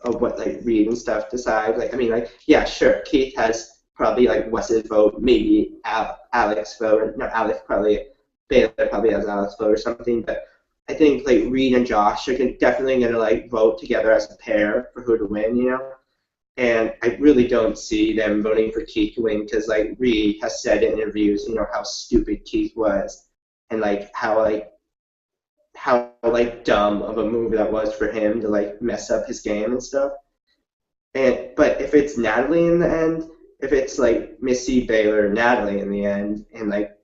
of what like Reed and stuff decide. Like I mean, like yeah, sure, Keith has probably like Wes's vote, maybe Alex vote. No, Alex probably Baylor probably has Alex vote or something. But I think like Reed and Josh are definitely gonna like vote together as a pair for who to win. And I really don't see them voting for Keith to win because like Reed has said in interviews, how stupid Keith was, and like how dumb of a move that was for him to like mess up his game and stuff. But if it's Natalie in the end, if it's like Missy, Baylor, Natalie in the end, and like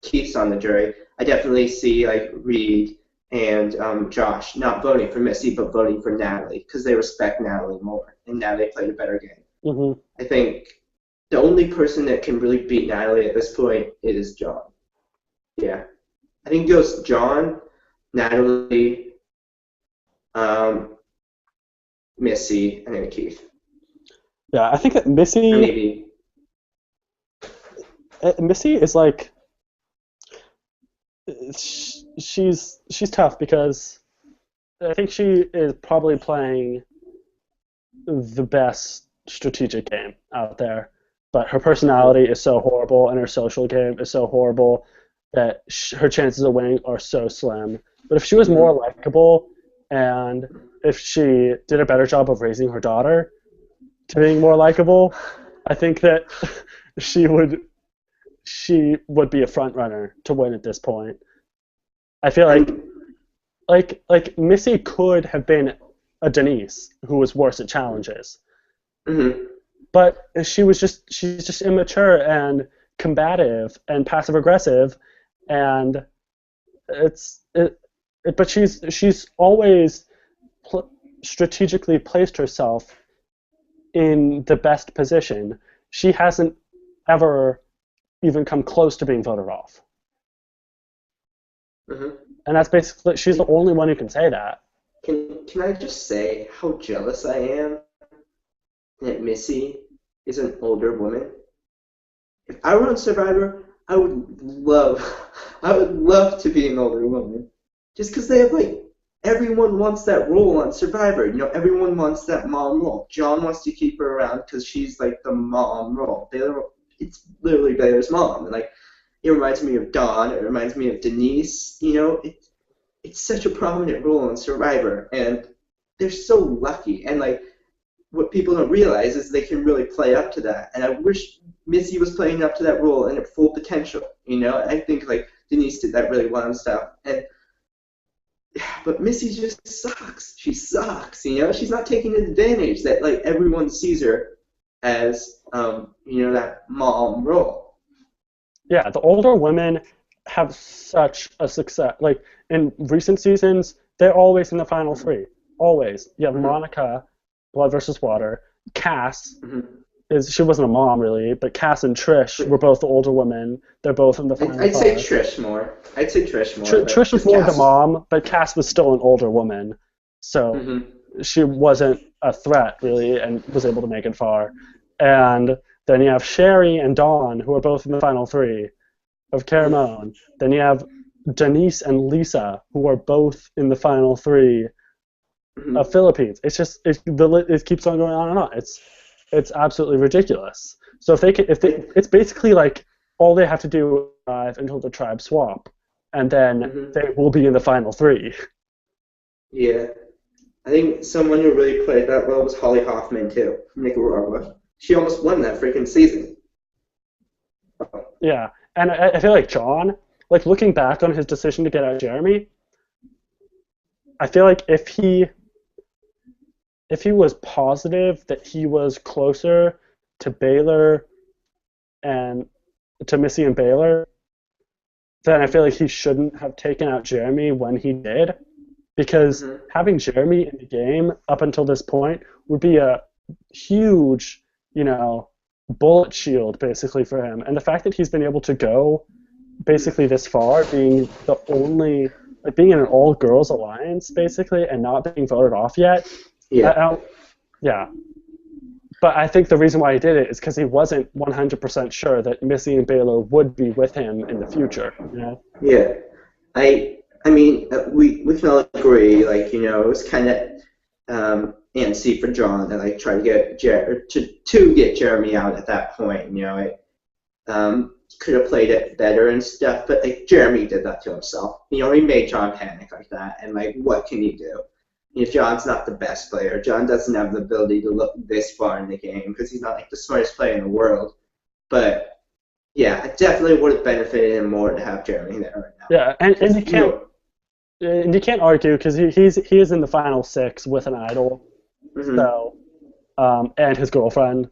Keith's on the jury, I definitely see like Reed and Josh not voting for Missy but voting for Natalie because they respect Natalie more, and Natalie played a better game. Mm-hmm. I think the only person that can really beat Natalie at this point is John. Yeah, I think it goes John, Natalie, Missy, and then Keith. Yeah, I think that Or maybe. Missy is like she's tough because I think she is probably playing the best strategic game out there, but her personality is so horrible and her social game is so horrible that her chances of winning are so slim. But if she was more likable and if she did a better job of raising her daughter to being more likable, I think that she would be a front runner to win at this point. I feel like Missy could have been a Denise who was worse at challenges. Mm-hmm. But she's just immature and combative and passive aggressive, and but she's always strategically placed herself in the best position. She hasn't ever even come close to being voted off. Mm-hmm. And that's basically, she's the only one who can say that. Can I just say how jealous I am that Missy is an older woman? If I were on Survivor, I would love to be an older woman. Just because they have like, everyone wants that role on Survivor. You know, everyone wants that mom role. John wants to keep her around because she's like the mom role. It's literally Baylor's mom. And like, it reminds me of Dawn. It reminds me of Denise. You know, it's such a prominent role in Survivor, and they're so lucky. And like, what people don't realize is they can really play up to that. And I wish Missy was playing up to that role and at full potential. You know, I think like Denise did that really well and stuff. But Missy just sucks. She sucks. You know, she's not taking advantage that like everyone sees her as you know, that mom role. Yeah, the older women have such a success. Like in recent seasons, they're always in the final three. Always. You have Monica, Blood versus Water. Cass she wasn't a mom really, but Cass and Trish were both the older women. They're both in the final I'd five. say Trish more. Trish was more the mom, but Cass was still an older woman, so she wasn't a threat really, and was able to make it far. And then you have Sherry and Dawn, who are both in the final three of Caramone. Then you have Denise and Lisa, who are both in the final three of Philippines. It's just it keeps on going on and on. It's absolutely ridiculous. So it's basically like all they have to do is survive until the tribe swap, and then they will be in the final three. Yeah, I think someone who really played that well was Holly Hoffman too, from Nicaragua. She almost won that freaking season. Yeah, and I feel like John, like looking back on his decision to get out Jeremy, I feel like if he was positive that he was closer to Baylor and to Missy and Baylor, then I feel like he shouldn't have taken out Jeremy when he did, because having Jeremy in the game up until this point would be a huge, you know, bullet shield basically for him. And the fact that he's been able to go basically this far, being the only, like being in an all-girls alliance basically and not being voted off yet. Yeah. But I think the reason why he did it is because he wasn't 100% sure that Missy and Baylor would be with him in the future. You know? Yeah. I mean, we can all agree, like, you know, it was kind of antsy for John to like try to get to get Jeremy out at that point. You know, it could have played it better and stuff, but like Jeremy did that to himself. You know, he made John panic like that, and like, what can you do? You know, John's not the best player. John doesn't have the ability to look this far in the game because he's not like the smartest player in the world. But yeah, it definitely would have benefited him more to have Jeremy there right now. Yeah, and you can't argue because he is in the final six with an idol, so and his girlfriend.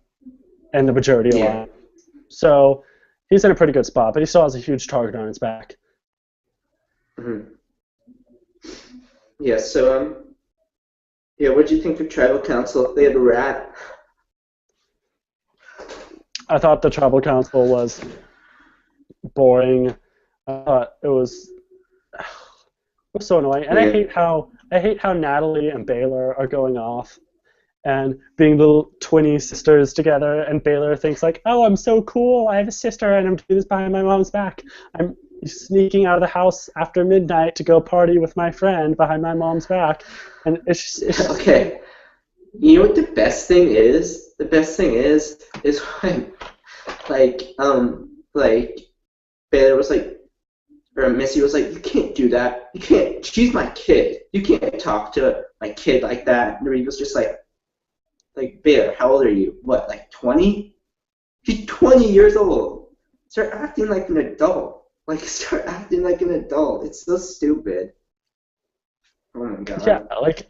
and the majority Yeah. alliance. So he's in a pretty good spot, but he still has a huge target on his back. Hmm. Yeah. So yeah. What do you think of tribal council? They had a rat. I thought the tribal council was boring. I thought it was so annoying, and Yeah. I hate how Natalie and Baylor are going off and being little twinny sisters together, and Baylor thinks like, oh, I'm so cool, I have a sister, and I'm doing this behind my mom's back. I'm sneaking out of the house after midnight to go party with my friend behind my mom's back, and it's just Okay. You know what the best thing is? The best thing is when like Baylor was like, or Missy was like, you can't do that. You can't. She's my kid. You can't talk to my kid like that. And Reed was just like Baylor, how old are you? What, like 20? She's 20 years old. Start acting like an adult. Like start acting like an adult. It's so stupid. Oh my yeah, god. like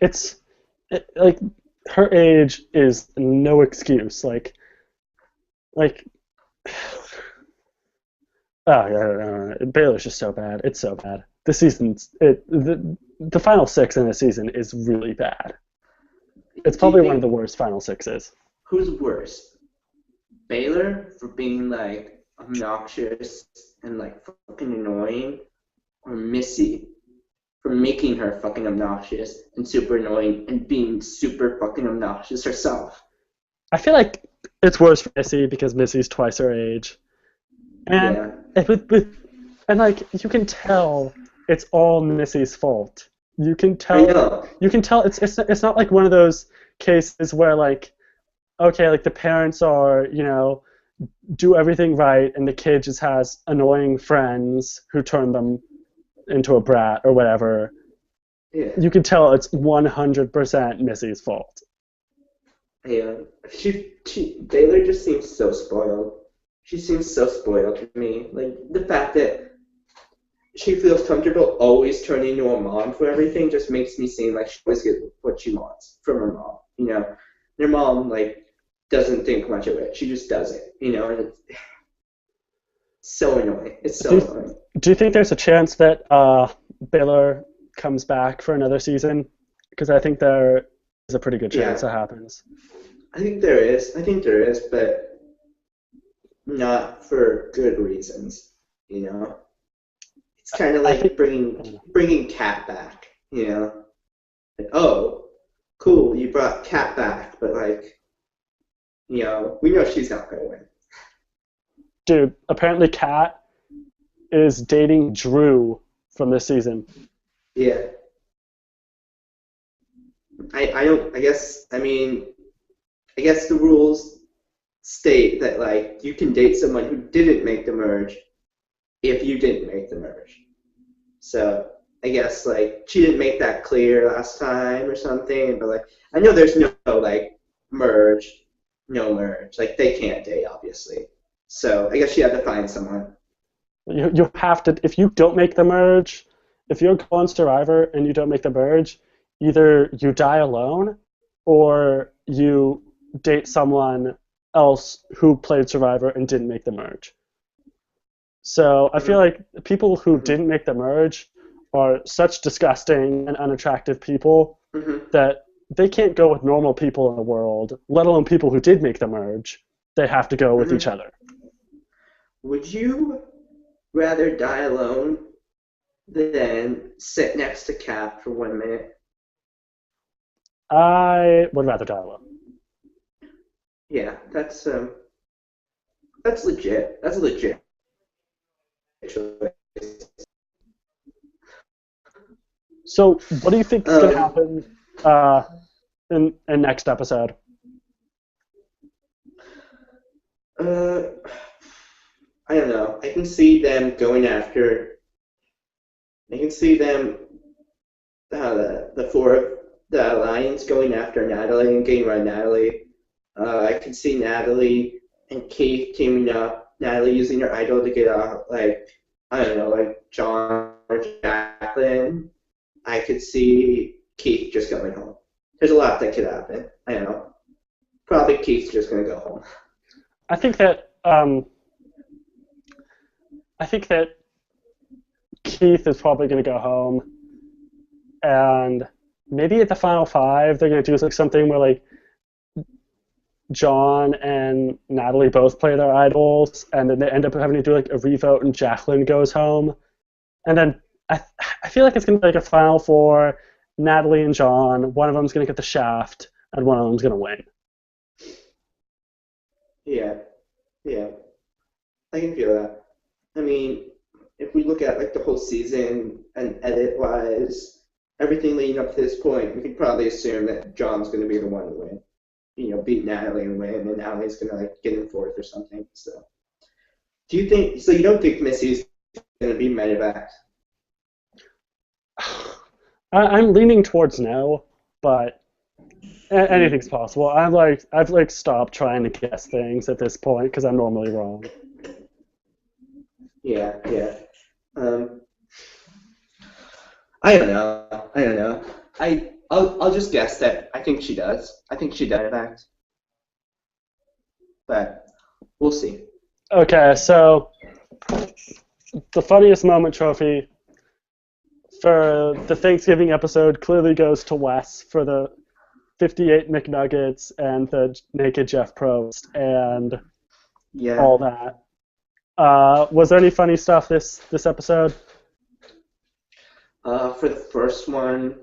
like her age is no excuse. Like oh yeah, Baylor's just so bad. It's so bad. The final six in the season is really bad. It's Do you probably one of the think worst final sixes. who's worse? Baylor for being like obnoxious and like fucking annoying, or Missy for making her fucking obnoxious and super annoying and being super fucking obnoxious herself. I feel like it's worse for Missy because Missy's twice her age, and Yeah. and like you can tell it's all Missy's fault. You can I tell know. it's not like one of those cases where like okay, like the parents are, do everything right and the kid just has annoying friends who turn them into a brat or whatever. Yeah. You can tell it's 100% Missy's fault. Yeah. She Baylor just seems so spoiled. She seems so spoiled to me. Like the fact that she feels comfortable always turning to her mom for everything just makes me seem like she always gets what she wants from her mom. You know, her mom like doesn't think much of it. She just does it. You know, and it's so annoying. It's Do so you, annoying. do you think there's a chance that Baylor comes back for another season? Because I think there is a pretty good chance Yeah, that happens. I think there is. I think there is, but not for good reasons. You know, it's kind of I like think bringing Cat back. You know, like, oh, cool, you brought Cat back, but like, we know she's not gonna win. dude, apparently Kat is dating Drew from this season. Yeah, I don't. I guess the rules state that like you can date someone who didn't make the merge if you didn't make the merge. So I guess like she didn't make that clear last time or something, but like I know there's no like merge, no merge. Like they can't date obviously. So I guess she had to find someone. You have to, if you don't make the merge, if you're on Survivor and you don't make the merge, either you die alone or you date someone else who played Survivor and didn't make the merge. So I feel Hmm. like people who Hmm. didn't make the merge are such disgusting and unattractive people Hmm. that they can't go with normal people in the world, let alone people who did make the merge. They have to go with each Hmm. other. Would you rather die alone than sit next to Cap for 1 minute? I would rather die alone. Yeah, that's legit. That's a legit choice. So, what do you think is going to Um, happen in next episode? uh, I don't know. I can see them going after. I can see them, the four of the alliance going after Natalie and getting rid of Natalie. I can see Natalie and Keith teaming up. Natalie using her idol to get out, like I don't know, like John or Jacqueline. I could see Keith just going home. There's a lot that could happen. I don't know. Probably Keith's just gonna go home. I think that Keith is probably going to go home, and maybe at the final five they're going to do like something where like John and Natalie both play their idols, and then they end up having to do like a revote, and Jacqueline goes home, and then I feel like it's going to be like a final four. Natalie and John, one of them's going to get the shaft, and one of them's going to win. Yeah, yeah, I can feel that. I mean, if we look at like the whole season and edit-wise, everything leading up to this point, we could probably assume that John's going to be the one to win. You know, beat Natalie and win, and Natalie's going to like get in fourth or something. So, do you think? So you don't think Missy's going to be medevac? I'm leaning towards no, but anything's possible. I've stopped trying to guess things at this point because I'm normally wrong. Yeah, yeah. I don't know. I'll just guess that I think she does. I think she does, in fact. But we'll see. Okay, so the funniest moment trophy for the Thanksgiving episode clearly goes to Wes for the 58 McNuggets and the naked Jeff Probst and all that. Was there any funny stuff this episode? For the first one,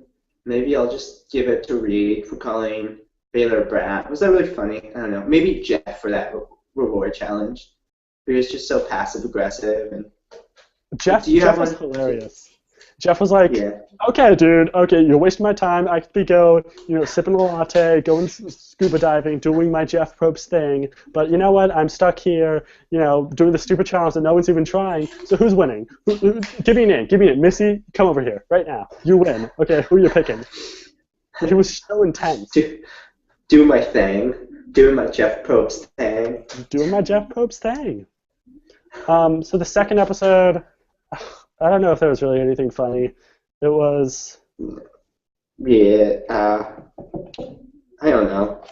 maybe I'll just give it to Reed for calling Baylor brat. Was that really funny? I don't know. Maybe Jeff for that reward challenge. He was just so passive aggressive. And Jeff was hilarious. Jeff was like, okay, dude, okay, you're wasting my time. I could be sipping a latte, going scuba diving, doing my Jeff Probst thing. But you know what? I'm stuck here, doing the stupid challenge that no one's even trying. So who's winning? Give me a name. Missy, come over here right now. You win. Okay, who are you picking? He was so intense. Do my thing. Doing my Jeff Probst thing. Doing my Jeff Probst thing. So the second episode, I don't know if there was really anything funny. It was... Yeah, I don't know.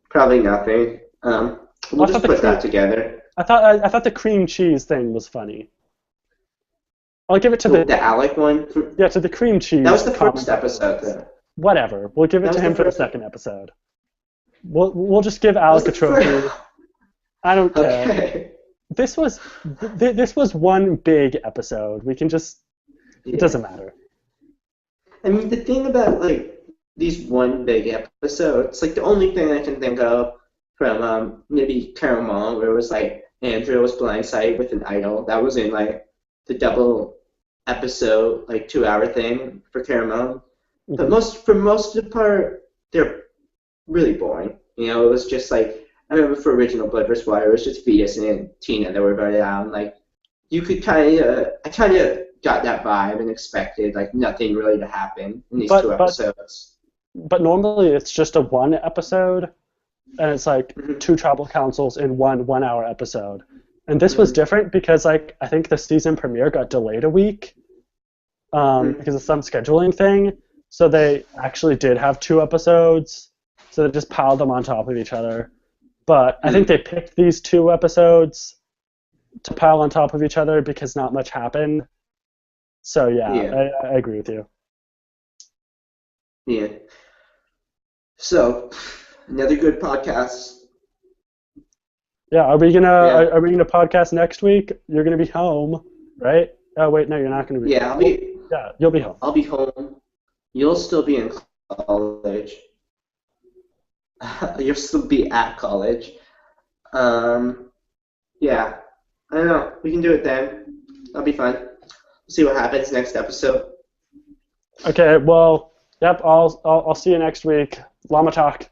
Probably nothing. We'll just put that together. I thought the cream cheese thing was funny. I'll give it to the Alec one? Yeah, to the cream cheese. That was the first episode, though. Whatever. We'll give it to him for the second episode. We'll just give Alec a trophy. I don't care. Okay. This was one big episode. We can just... It doesn't matter. I mean, the thing about, these one big episodes, the only thing I can think of from maybe Caramel, where it was, Andrea was blindsided with an idol. That was in, the double episode, 2-hour thing for Caramel. Mm-hmm. But for most of the part, they're really boring. It was just, I remember for original Blood vs. Water, it was just Vetus and Tina that were very down. You could I kind of got that vibe and expected, nothing really to happen in these two episodes. But normally it's just a one episode, and it's two tribal councils in one 1-hour episode. And this was different because, I think the season premiere got delayed a week because of some scheduling thing. So they actually did have 2 episodes, so they just piled them on top of each other. But I think they picked these 2 episodes to pile on top of each other because not much happened. So I agree with you. Yeah. So another good podcast. Yeah, are we gonna podcast next week? You're gonna be home, right? Oh wait, no, you're not gonna be. Yeah, you'll be home. I'll be home. You'll still be in college. You'll still be at college. Yeah. I don't know. We can do it then. That'll be fun. We'll see what happens next episode. Okay, well, yep, I'll see you next week. Llama talk.